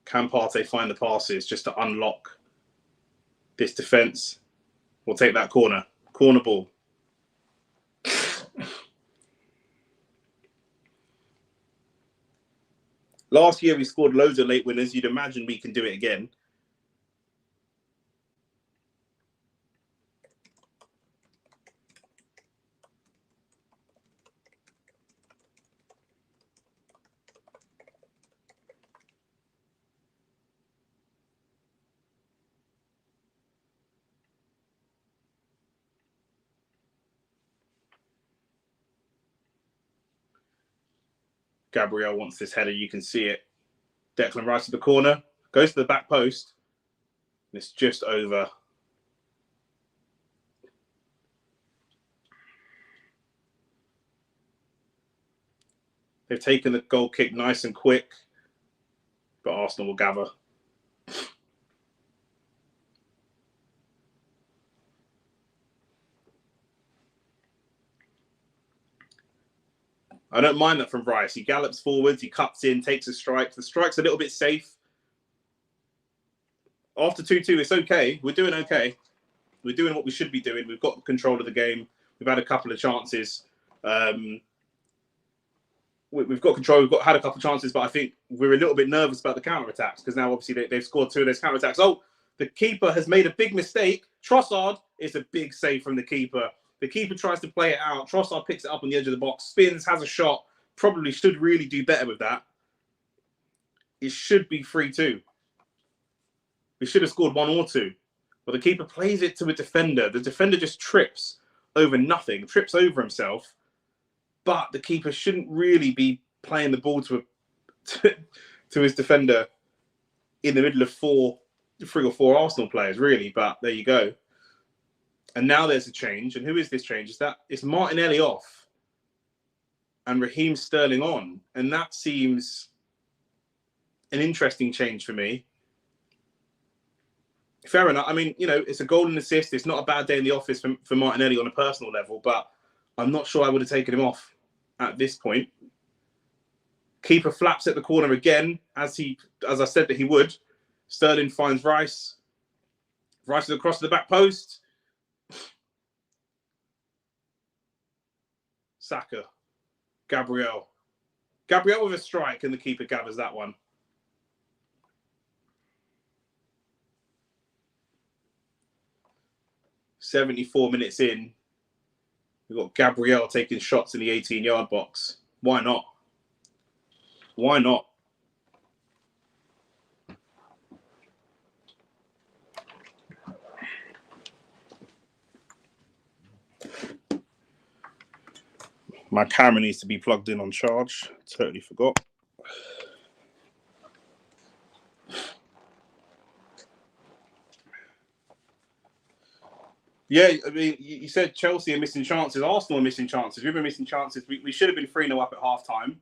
Can Partey find the passes just to unlock this defence? We'll take that corner. Corner ball. Last year we scored loads of late winners. You'd imagine we can do it again. Gabriel wants this header. You can see it. Declan Rice to the corner. Goes to the back post. And it's just over. They've taken the goal kick nice and quick. But Arsenal will gather. I don't mind that from Rice. He gallops forwards, he cuts in, takes a strike. The strike's a little bit safe. After 2-2, it's okay. We're doing okay. We're doing what we should be doing. We've got control of the game. We've had a couple of chances. We've got control. We've had a couple of chances, but I think we're a little bit nervous about the counter-attacks because now obviously they've scored 2 of those counter-attacks. Oh, the keeper has made a big mistake. Trossard is a big save from the keeper. The keeper tries to play it out. Trossard picks it up on the edge of the box, spins, has a shot. Probably should really do better with that. It should be 3-2. We should have scored 1 or 2. But the keeper plays it to a defender. The defender just trips over nothing, trips over himself. But the keeper shouldn't really be playing the ball to his defender in the middle of 3 or 4 Arsenal players, really. But there you go. And now there's a change. And who is this change? It's Martinelli off and Raheem Sterling on. And that seems an interesting change for me. Fair enough. I mean, it's a golden assist. It's not a bad day in the office for Martinelli on a personal level, but I'm not sure I would have taken him off at this point. Keeper flaps at the corner again, as I said that he would. Sterling finds Rice. Rice is across to the back post. Saka. Gabriel. Gabriel with a strike, and the keeper gathers that one. "74 minutes in. We've got Gabriel taking shots in the 18-yard box. Why not? Why not? My camera needs to be plugged in on charge. Totally forgot. Yeah, I mean, you said Chelsea are missing chances. Arsenal are missing chances. We've been missing chances. We should have been 3-0 up at half-time.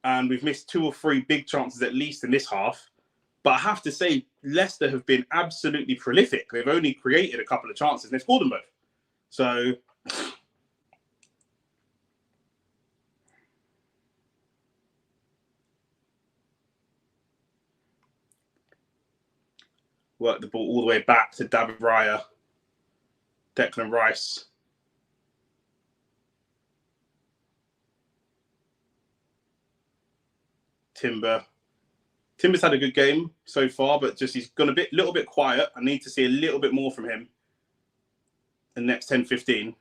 And we've missed 2 or 3 big chances at least in this half. But I have to say, Leicester have been absolutely prolific. They've only created a couple of chances, and they've scored them both. So work the ball all the way back to David Raya. Declan Rice. Timber. Timber's had a good game so far, but just he's gone a little bit quiet. I need to see a little bit more from him in the next 10, 15.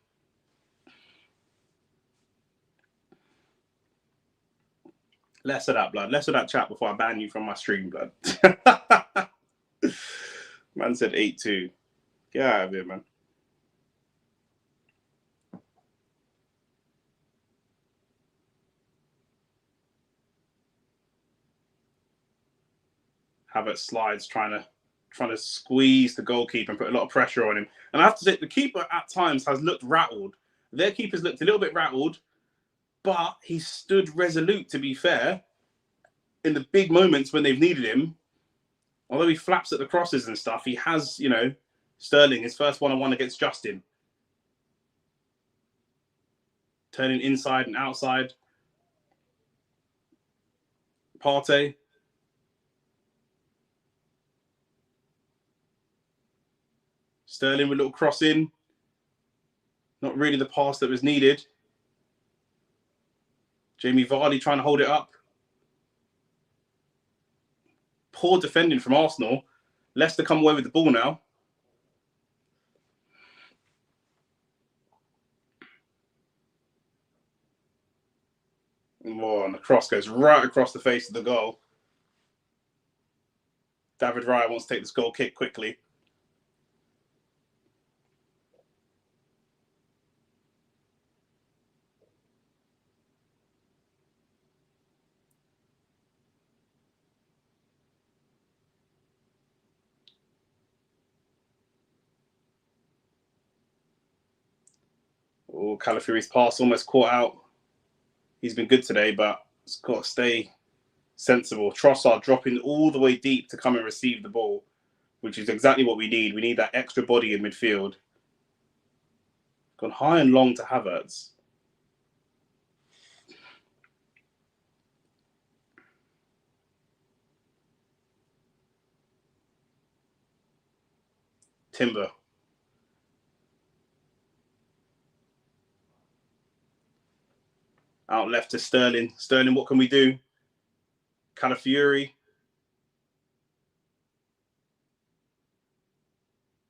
Less of that, blood. Less of that chat before I ban you from my stream, blood. Man said 8-2. Get out of here, man. Havertz slides, trying to squeeze the goalkeeper and put a lot of pressure on him. And I have to say, the keeper at times has looked rattled. Their keeper's looked a little bit rattled, but he stood resolute, to be fair, in the big moments when they've needed him. Although he flaps at the crosses and stuff, he has, Sterling, his first one-on-one against Justin. Turning inside and outside. Partey. Sterling with a little cross in. Not really the pass that was needed. Jamie Vardy trying to hold it up. Poor defending from Arsenal. Leicester come away with the ball now. Oh, and the cross goes right across the face of the goal. David Raya wants to take this goal kick quickly. Oh, Calafiori's pass almost caught out. He's been good today, but it's got to stay sensible. Trossard dropping all the way deep to come and receive the ball, which is exactly what we need. We need that extra body in midfield. Gone high and long to Havertz. Timber. Out left to Sterling. Sterling, what can we do? Calafiori.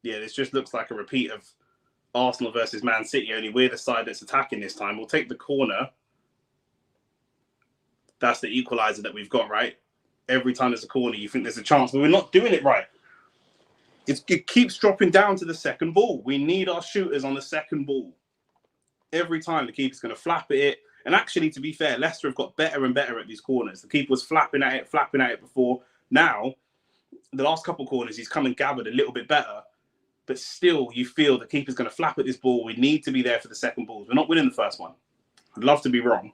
Yeah, this just looks like a repeat of Arsenal versus Man City, only we're the side that's attacking this time. We'll take the corner. That's the equaliser that we've got, right? Every time there's a corner, you think there's a chance, but we're not doing it right. It keeps dropping down to the second ball. We need our shooters on the second ball. Every time the keeper's going to flap at it. And actually, to be fair, Leicester have got better and better at these corners. The keeper was flapping at it before. Now, the last couple of corners, he's come and gathered a little bit better. But still, you feel the keeper's going to flap at this ball. We need to be there for the second balls. We're not winning the first one. I'd love to be wrong.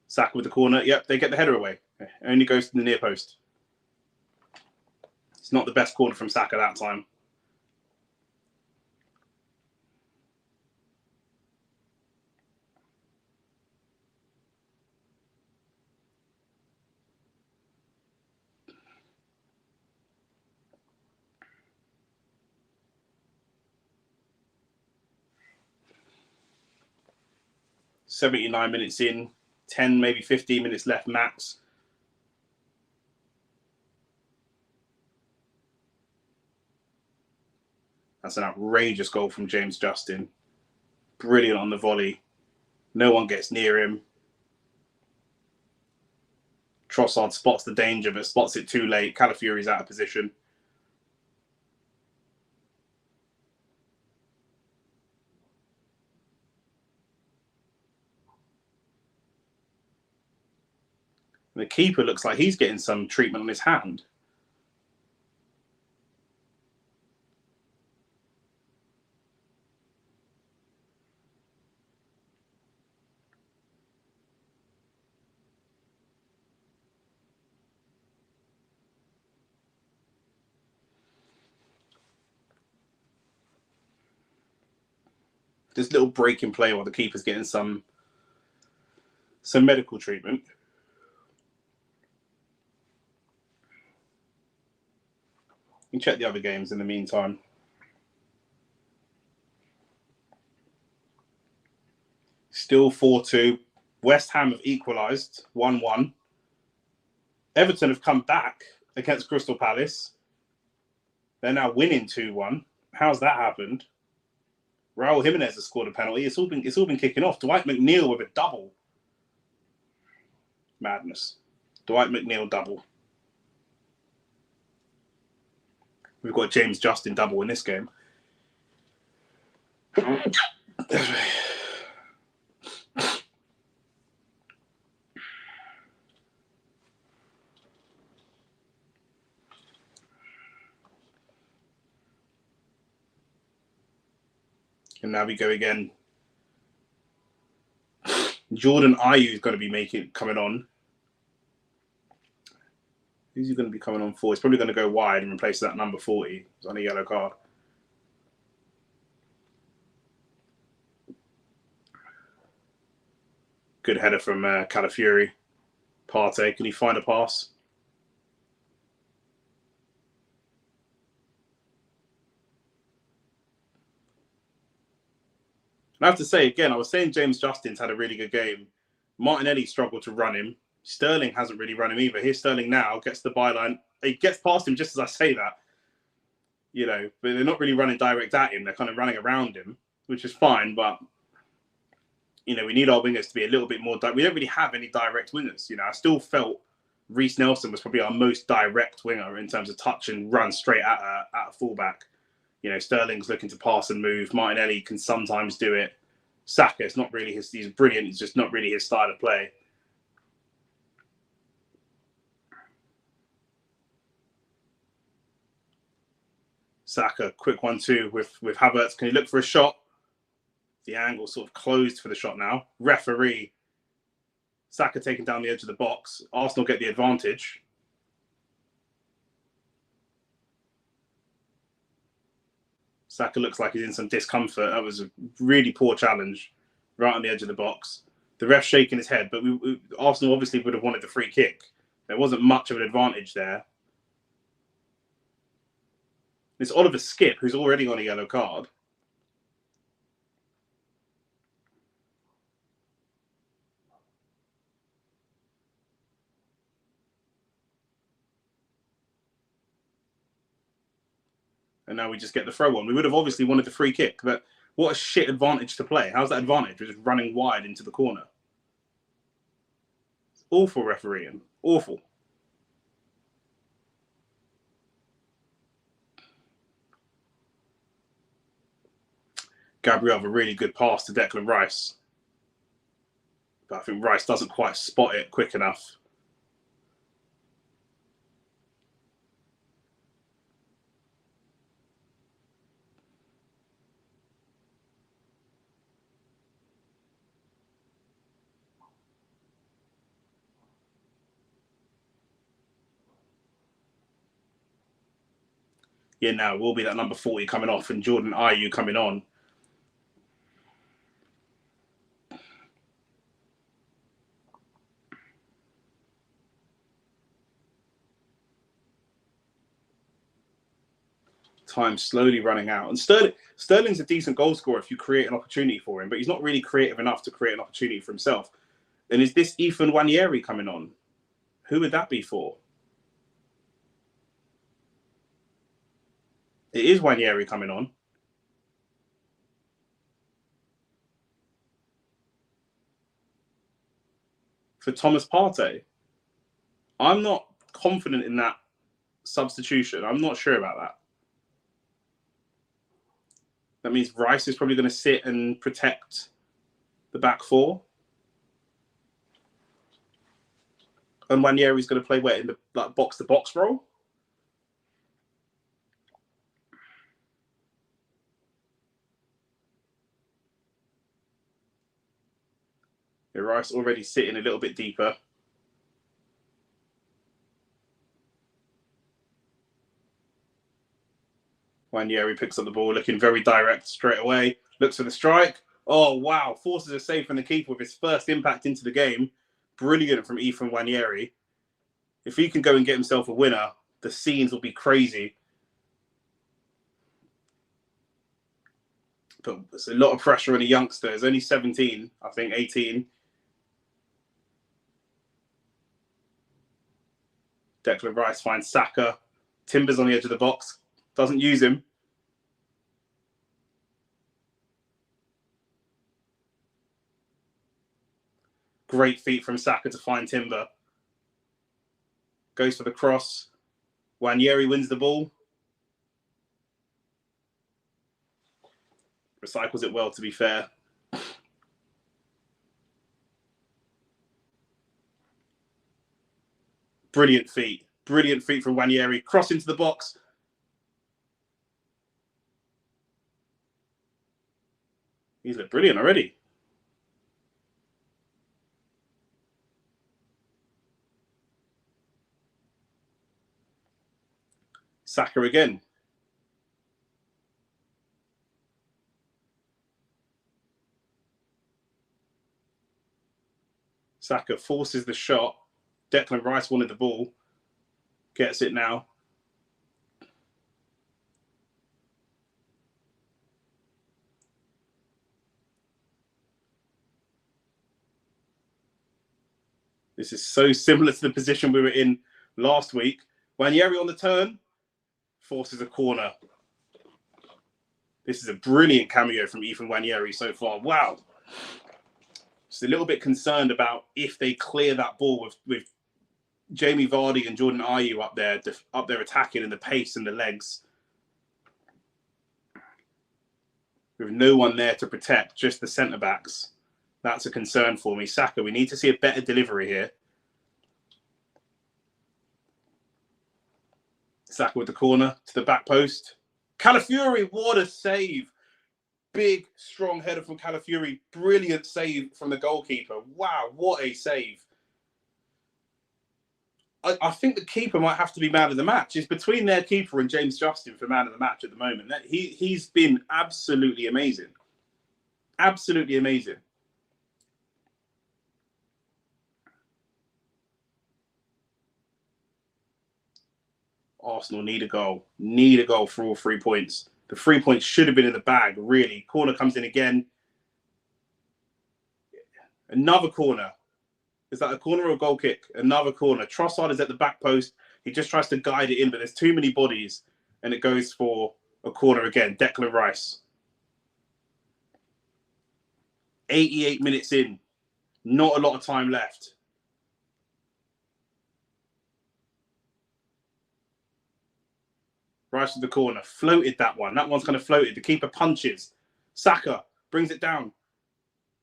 Saka with the corner. Yep, they get the header away. It only goes to the near post. It's not the best corner from Saka that time. "79 minutes in, 10, maybe 15 minutes left max." That's an outrageous goal from James Justin. Brilliant on the volley. No one gets near him. Trossard spots the danger, but spots it too late. Calafiori's out of position. The keeper looks like he's getting some treatment on his hand. This little break in play while the keeper's getting some medical treatment. You can check the other games in the meantime. Still 4-2. West Ham have equalised 1-1. Everton have come back against Crystal Palace. They're now winning 2-1. How's that happened? Raul Jimenez has scored a penalty. It's all been kicking off. Dwight McNeil with a double. Madness. Dwight McNeil double. We've got James Justin double in this game. And now we go again. Jordan Ayew is going to be coming on. Who's he going to be coming on for? He's probably going to go wide and replace that number 40. It's on a yellow card. Good header from Calafiori. Partey, can he find a pass? And I have to say, again, I was saying James Justin's had a really good game. Martinelli struggled to run him. Sterling hasn't really run him either. Here's Sterling now, gets the byline. He gets past him just as I say that. You know, but they're not really running direct at him. They're kind of running around him, which is fine. But, you know, we need our wingers to be a little bit more direct. We don't really have any direct wingers. You know, I still felt Reece Nelson was probably our most direct winger in terms of touch and run straight at a fullback. You know, Sterling's looking to pass and move. Martinelli can sometimes do it. Saka, it's not really he's brilliant. It's just not really his style of play. Saka, quick 1-2 with Havertz. Can he look for a shot? The angle sort of closed for the shot now. Referee. Saka taken down the edge of the box. Arsenal get the advantage. Saka looks like he's in some discomfort. That was a really poor challenge right on the edge of the box. The ref shaking his head, but Arsenal obviously would have wanted the free kick. There wasn't much of an advantage there. It's Oliver Skip, who's already on a yellow card. And now we just get the throw on. We would have obviously wanted the free kick, but what a shit advantage to play. How's that advantage? We're just running wide into the corner. Awful refereeing. Awful. Gabriel have a really good pass to Declan Rice. But I think Rice doesn't quite spot it quick enough. Yeah, now it will be that number 40 coming off and Jordan Ayew coming on. Time slowly running out. And Sterling's a decent goal scorer if you create an opportunity for him, but he's not really creative enough to create an opportunity for himself. And is this Ethan Nwaneri coming on? Who would that be for? It is Nwaneri coming on. For Thomas Partey. I'm not confident in that substitution. I'm not sure about that. That means Rice is probably going to sit and protect the back four. And Nwaneri's going to play where in the box-to-box role. Yeah, Rice already sitting a little bit deeper. Nwaneri picks up the ball, looking very direct straight away. Looks for the strike. Oh, wow. Forces a save from the keeper with his first impact into the game. Brilliant from Ethan Nwaneri. If he can go and get himself a winner, the scenes will be crazy. But there's a lot of pressure on a youngster. He's only 17, I think, 18. Declan Rice finds Saka. Timber's on the edge of the box. Doesn't use him. Great feet from Saka to find Timber. Goes for the cross. Nwaneri wins the ball. Recycles it well, to be fair. Brilliant feet. Brilliant feet from Nwaneri. Cross into the box. He's looked brilliant already. Saka again. Saka forces the shot. Declan Rice wanted the ball. Gets it now. This is so similar to the position we were in last week. Nwaneri on the turn. Forces a corner. This is a brilliant cameo from Ethan Nwaneri so far. Wow. Just a little bit concerned about if they clear that ball with Jamie Vardy and Jordan Ayew up there attacking in the pace and the legs. With no one there to protect, just the centre-backs. That's a concern for me. Saka, we need to see a better delivery here. Saka with the corner to the back post. Calafiori, what a save. Big, strong header from Calafiori. Brilliant save from the goalkeeper. Wow, what a save. I think the keeper might have to be man of the match. It's between their keeper and James Justin for man of the match at the moment. He's been absolutely amazing. Absolutely amazing. Arsenal need a goal. Need a goal for all 3 points. The 3 points should have been in the bag, really. Corner comes in again. Another corner. Is that a corner or a goal kick? Another corner. Trossard is at the back post. He just tries to guide it in, but there's too many bodies, and it goes for a corner again. Declan Rice. 88 minutes in. Not a lot of time left. Rice to the corner. Floated that one. That one's kind of floated. The keeper punches. Saka brings it down.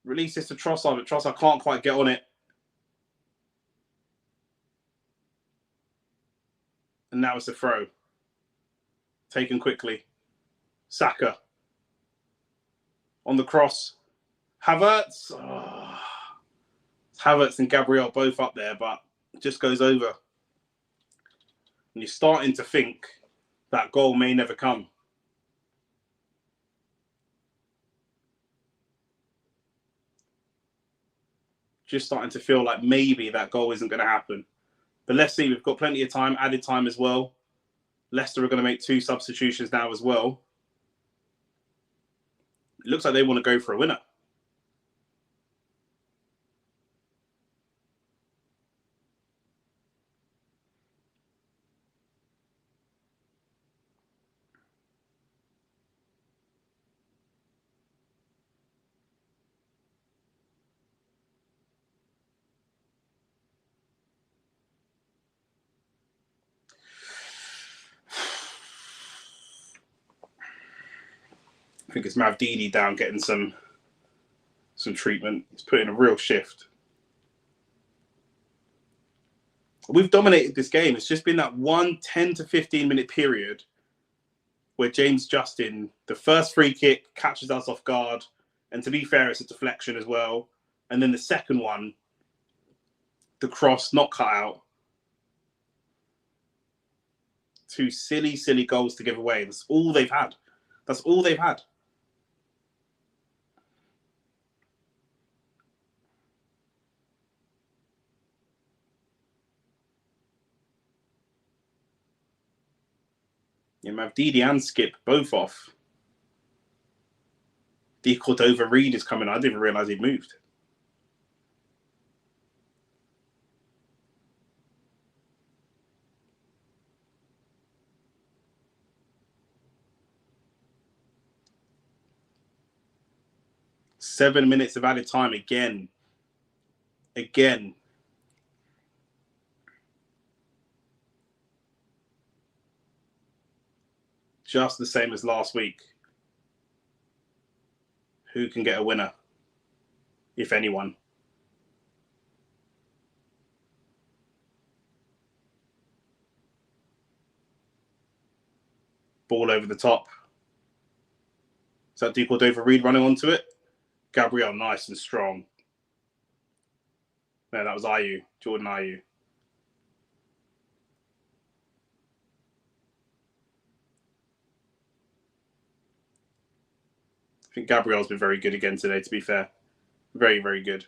Releases to Trossard, but Trossard can't quite get on it. And now it's a throw. Taken quickly. Saka. On the cross. Havertz. Oh. Havertz and Gabriel both up there, but it just goes over. And you're starting to think that goal may never come. Just starting to feel like maybe that goal isn't going to happen. But let's see, we've got plenty of time, added time as well. Leicester are going to make 2 substitutions now as well. It looks like they want to go for a winner. I think it's Mavdini down getting some treatment. He's put in a real shift. We've dominated this game. It's just been that one 10 to 15 minute period where James Justin, the first free kick, catches us off guard. And to be fair, it's a deflection as well. And then the second one, the cross, not cut out. 2 silly, silly goals to give away. That's all they've had. That's all they've had. Yeah, Mavdini and Skip both off. The Cordova Reed is coming. I didn't realise he'd moved. 7 minutes of added time again. Just the same as last week. Who can get a winner, if anyone? Ball over the top. Is that D. Cordova Reed running onto it? Gabriel, nice and strong. No, that was Ayew, Jordan Ayew. I think Gabriel's been very good again today, to be fair. Very, very good.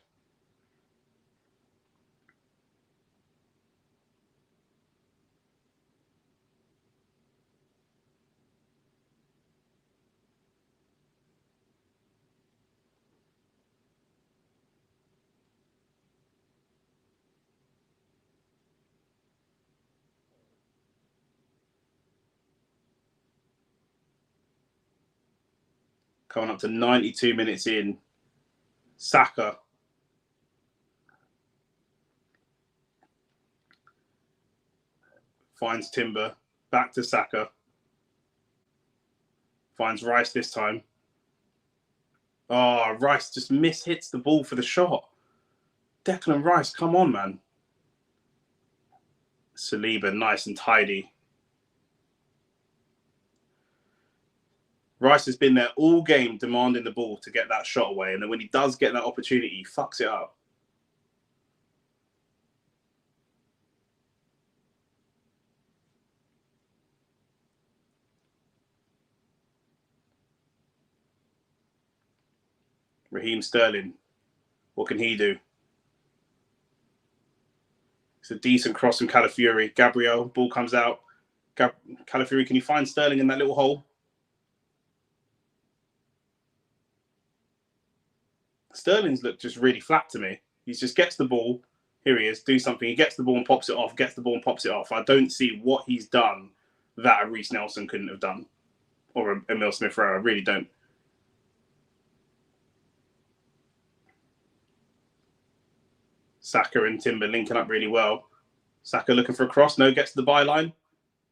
Coming up to 92 minutes in. Saka. Finds Timber. Back to Saka. Finds Rice this time. Oh, Rice just mishits the ball for the shot. Declan Rice, come on, man. Saliba, nice and tidy. Rice has been there all game demanding the ball to get that shot away. And then when he does get that opportunity, he fucks it up. Raheem Sterling, what can he do? It's a decent cross from Calafiori. Gabriel, ball comes out. Calafiori, can you find Sterling in that little hole? Sterling's looked just really flat to me. He just gets the ball. Here he is, do something. He gets the ball and pops it off, gets the ball and pops it off. I don't see what he's done that a Reece Nelson couldn't have done. Or a Emil Smith-Rowe, I really don't. Saka and Timber linking up really well. Saka looking for a cross. No, gets to the byline.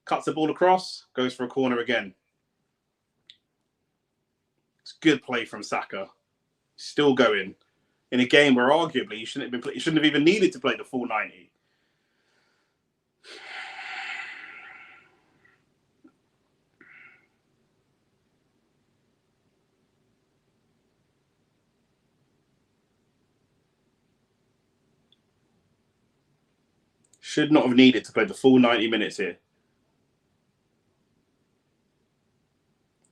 Cuts the ball across. Goes for a corner again. It's good play from Saka. Still going. In a game where arguably you shouldn't have even needed to play the full 90. Should not have needed to play the full 90 minutes here.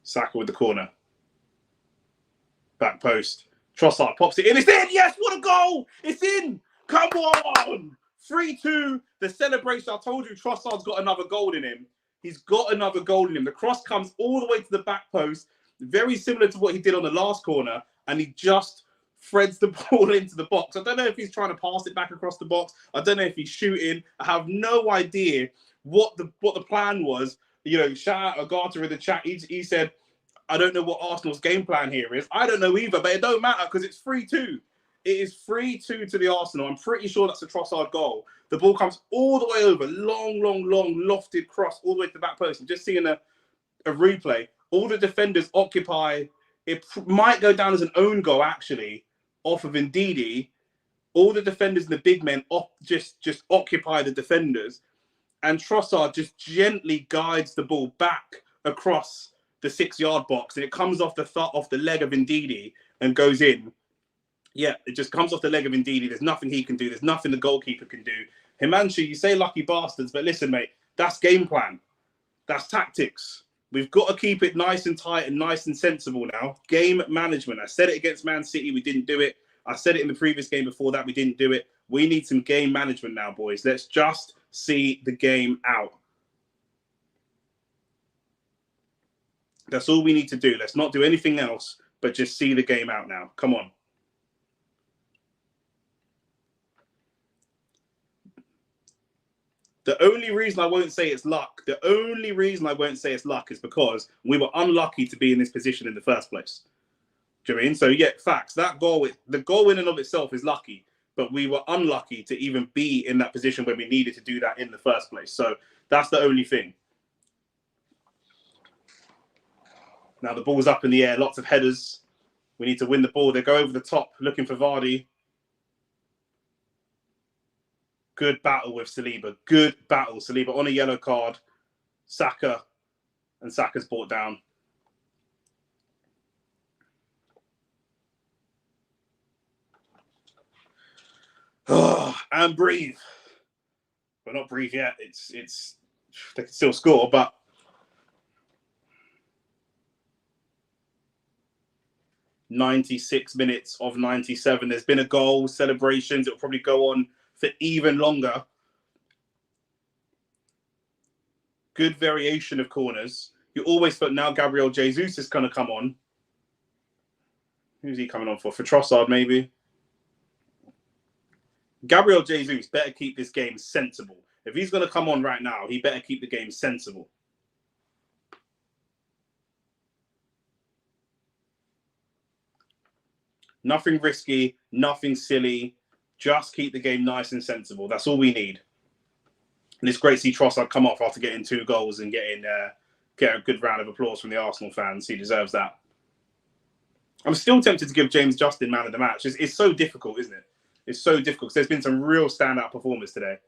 Saka with the corner. Back post. Trossard pops it in. It's in! Yes! What a goal! It's in! Come on! 3-2. The celebration. I told you Trossard's got another goal in him. He's got another goal in him. The cross comes all the way to the back post. Very similar to what he did on the last corner. And he just threads the ball into the box. I don't know if he's trying to pass it back across the box. I don't know if he's shooting. I have no idea what the plan was. You know, shout out Agata in the chat. He said, I don't know what Arsenal's game plan here is. I don't know either, but it don't matter because it's 3-2. It is 3-2 to the Arsenal. I'm pretty sure that's a Trossard goal. The ball comes all the way over. Long, lofted cross all the way to the back post. I'm just seeing a replay. All the defenders occupy. It might go down as an own goal, actually, off of Ndidi. All the defenders and the big men just occupy the defenders. And Trossard just gently guides the ball back across the 6-yard box. And it comes off the leg of Ndidi and goes in. Yeah, it just comes off the leg of Ndidi. There's nothing he can do. There's nothing the goalkeeper can do. Himanshu, you say lucky bastards, but listen, mate, that's game plan. That's tactics. We've got to keep it nice and tight and nice and sensible now. Game management. I said it against Man City. We didn't do it. I said it in the previous game before that. We didn't do it. We need some game management now, boys. Let's just see the game out. That's all we need to do. Let's not do anything else, but just see the game out now. Come on. The only reason I won't say it's luck, is because we were unlucky to be in this position in the first place. Do you know what I mean? So yeah, facts. That goal, the goal in and of itself is lucky, but we were unlucky to even be in that position when we needed to do that in the first place. So that's the only thing. Now the ball's up in the air, lots of headers. We need to win the ball. They go over the top, looking for Vardy. Good battle with Saliba. Good battle. Saliba on a yellow card. Saka. And Saka's brought down. Oh, and breathe. But not breathe yet. It's they can still score, but 96 minutes of 97. There's been a goal, celebrations. It'll probably go on for even longer. Good variation of corners. You always thought now Gabriel Jesus is going to come on. Who's he coming on for? For Trossard, maybe? Gabriel Jesus better keep this game sensible. If he's going to come on right now, he better keep the game sensible. Nothing risky, nothing silly. Just keep the game nice and sensible. That's all we need. And it's great to see Trossard come off after getting 2 goals and get a good round of applause from the Arsenal fans. He deserves that. I'm still tempted to give James Justin man of the match. It's so difficult, isn't it? It's so difficult because there's been some real standout performers today.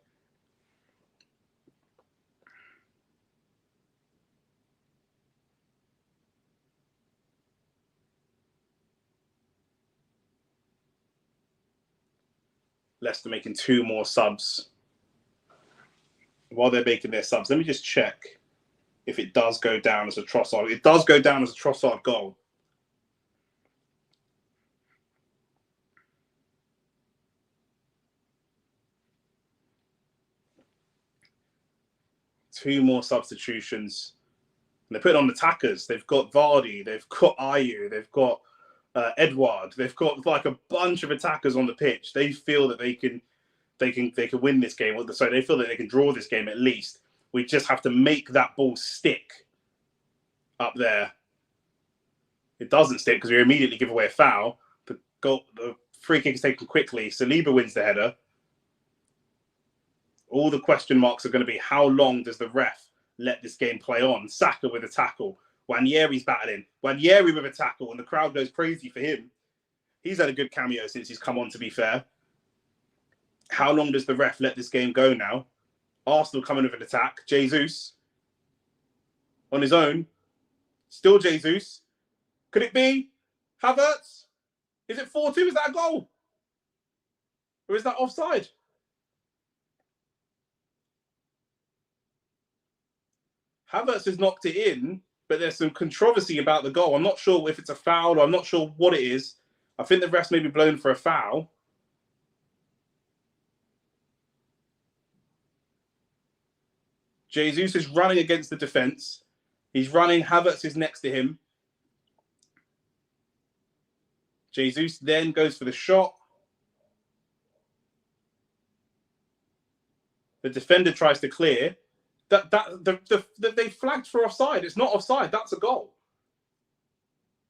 Leicester making 2 more subs. While they're making their subs, let me just check if it does go down as a Trossard. It does go down as a Trossard goal. Two more substitutions. And they're putting on attackers. They've got Vardy, they've got Ayew, they've got Edouard. They've got like a bunch of attackers on the pitch. They feel that they can win this game. So they feel that they can draw this game at least. We just have to make that ball stick up there. It doesn't stick because we immediately give away a foul. The free kick is taken quickly. Saliba wins the header. All the question marks are going to be how long does the ref let this game play on? Saka with a tackle. Nwaneri's battling. Nwaneri with a tackle, and the crowd goes crazy for him. He's had a good cameo since he's come on, to be fair. How long does the ref let this game go now? Arsenal coming with an attack. Jesus on his own. Still Jesus. Could it be Havertz? Is it 4-2? Is that a goal? Or is that offside? Havertz has knocked it in, but there's some controversy about the goal. I'm not sure if it's a foul or I'm not sure what it is. I think the ref's may be blown for a foul. Jesus is running against the defence. He's running. Havertz is next to him. Jesus then goes for the shot. The defender tries to clear. They flagged for offside. It's not offside. That's a goal.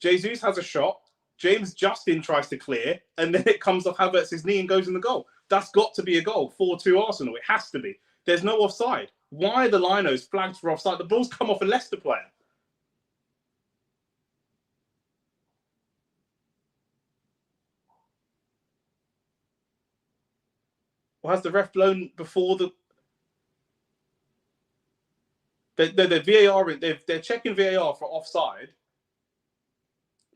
Jesus has a shot. James Justin tries to clear, and then it comes off Havertz's knee and goes in the goal. That's got to be a goal. 4-2 Arsenal. It has to be. There's no offside. Why are the linos flagged for offside? The ball's come off a Leicester player. Or has the ref blown before the... The VAR, they're checking VAR for offside.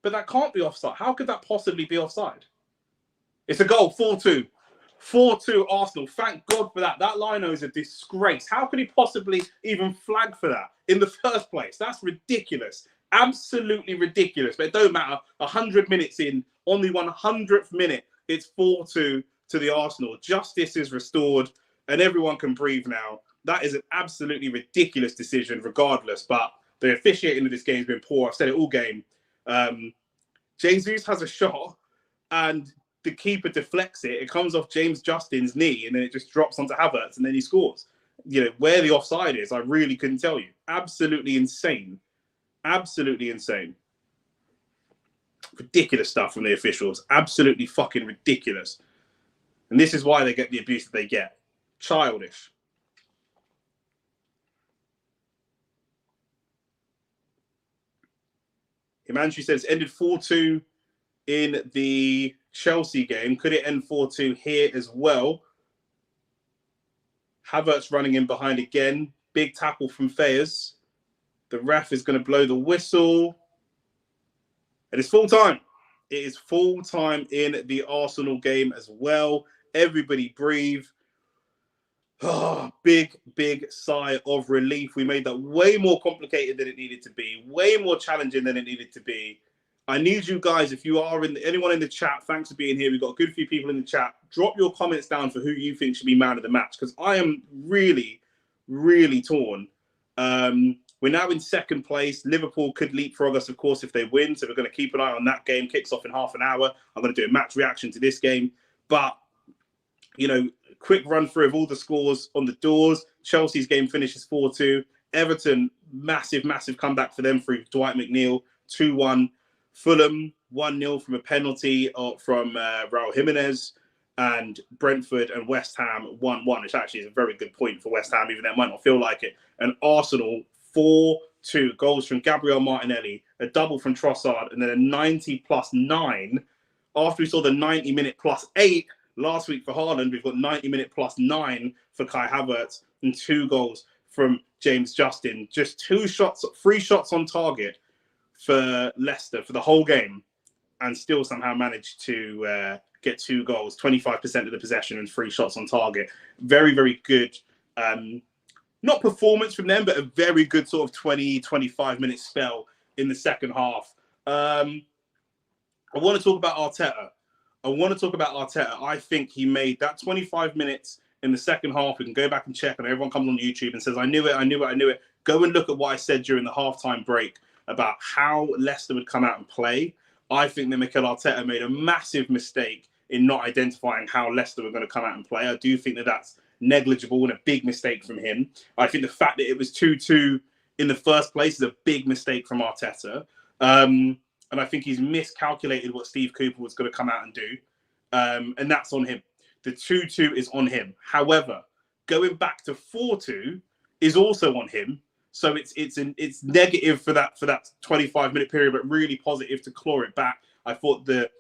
But that can't be offside. How could that possibly be offside? It's a goal, 4-2. 4-2 Arsenal. Thank God for that. That lino is a disgrace. How could he possibly even flag for that in the first place? That's ridiculous. Absolutely ridiculous. But it don't matter. 100 minutes in, on the 100th minute, it's 4-2 to the Arsenal. Justice is restored and everyone can breathe now. That is an absolutely ridiculous decision regardless. But the officiating of this game has been poor. I've said it all game. Jesus has a shot and the keeper deflects it. It comes off James Justin's knee and then it just drops onto Havertz and then he scores. You know, where the offside is, I really couldn't tell you. Absolutely insane. Absolutely insane. Ridiculous stuff from the officials. Absolutely fucking ridiculous. And this is why they get the abuse that they get. Childish. Himanshu says ended 4-2 in the Chelsea game. Could it end 4-2 here as well? Havertz running in behind again. Big tackle from Fayez. The ref is going to blow the whistle. And it's full time. It is full time in the Arsenal game as well. Everybody breathe. Oh, big sigh of relief. We made that way more complicated than it needed to be. Way more challenging than it needed to be. I need you guys, if you are anyone in the chat, thanks for being here. We've got a good few people in the chat. Drop your comments down for who you think should be man of the match, because I am really, really torn. We're now in second place. Liverpool could leapfrog us, of course, if they win. So we're going to keep an eye on that game. Kicks off in half an hour. I'm going to do a match reaction to this game. But, you know, quick run through of all the scores on the doors. Chelsea's game finishes 4-2. Everton, massive comeback for them through Dwight McNeil, 2-1. Fulham, 1-0 from a penalty from Raul Jimenez. And Brentford and West Ham, 1-1, which actually is a very good point for West Ham, even though it might not feel like it. And Arsenal, 4-2, goals from Gabriel Martinelli, a double from Trossard, and then a 90+9. After we saw the 90-minute +8 last week for Haaland, we've got 90-minute +9 for Kai Havertz and 2 goals from James Justin. Just 3 shots on target for Leicester for the whole game, and still somehow managed to get 2 goals, 25% of the possession and 3 shots on target. Very, very good. Not performance from them, but a very good sort of 20, 25-minute spell in the second half. I want to talk about Arteta. I think he made that 25 minutes in the second half. We can go back and check, and everyone comes on YouTube and says, I knew it. Go and look at what I said during the halftime break about how Leicester would come out and play. I think that Mikel Arteta made a massive mistake in not identifying how Leicester were going to come out and play. I do think that that's negligible and a big mistake from him. I think the fact that it was 2-2 in the first place is a big mistake from Arteta. And I think he's miscalculated what Steve Cooper was going to come out and do. And that's on him. The 2-2 is on him. However, going back to 4-2 is also on him. So it's negative for that 25-minute period, but really positive to claw it back. I thought the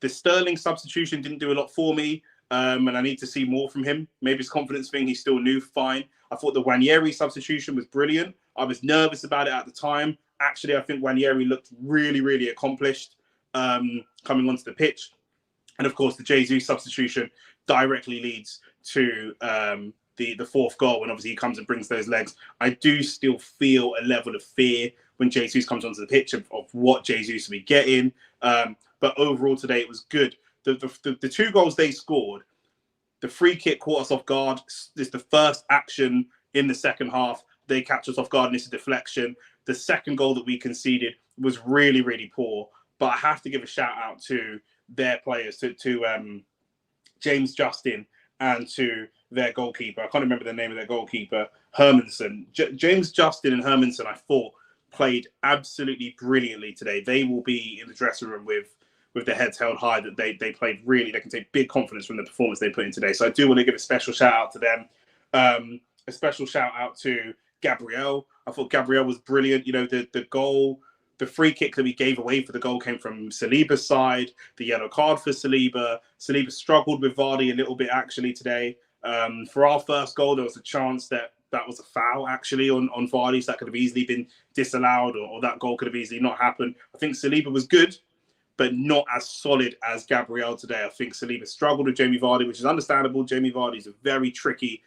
Sterling substitution didn't do a lot for me, and I need to see more from him. Maybe it's a confidence thing. He's still new, fine. I thought the Nwaneri substitution was brilliant. I was nervous about it at the time. Actually, I think Nwaneri looked really, really accomplished coming onto the pitch. And of course, the Jesus substitution directly leads to the fourth goal, and obviously he comes and brings those legs. I do still feel a level of fear when Jesus comes onto the pitch of what Jesus will be getting. But overall today, it was good. The 2 goals they scored, the free kick caught us off guard. This is the first action in the second half. They catch us off guard, and it's a deflection. The second goal that we conceded was really, really poor. But I have to give a shout out to their players, to James Justin and to their goalkeeper. I can't remember the name of their goalkeeper, Hermanson. James Justin and Hermanson, I thought, played absolutely brilliantly today. They will be in the dressing room with their heads held high, that they played really, they can take big confidence from the performance they put in today. So I do want to give a special shout out to them. A special shout out to Gabriel. I thought Gabriel was brilliant. You know, the goal, the free kick that we gave away for the goal came from Saliba's side. The yellow card for Saliba. Saliba struggled with Vardy a little bit actually today. For our first goal, there was a chance that was a foul actually on Vardy, so that could have easily been disallowed, or that goal could have easily not happened. I think Saliba was good, but not as solid as Gabriel today. I think Saliba struggled with Jamie Vardy, which is understandable. Jamie Vardy is a very tricky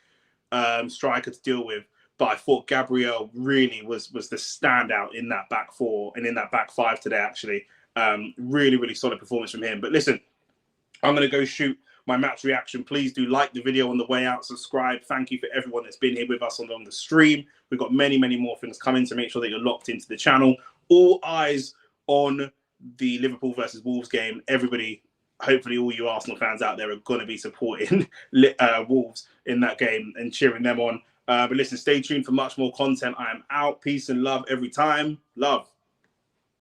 striker to deal with. But I thought Gabriel really was the standout in that back four and in that back five today, actually. Really, really solid performance from him. But listen, I'm going to go shoot my match reaction. Please do like the video on the way out, subscribe. Thank you for everyone that's been here with us on the stream. We've got many, many more things coming, to make sure that you're locked into the channel. All eyes on the Liverpool versus Wolves game. Everybody, hopefully all you Arsenal fans out there are going to be supporting Wolves in that game and cheering them on. But listen, stay tuned for much more content. I am out. Peace and love every time. Love.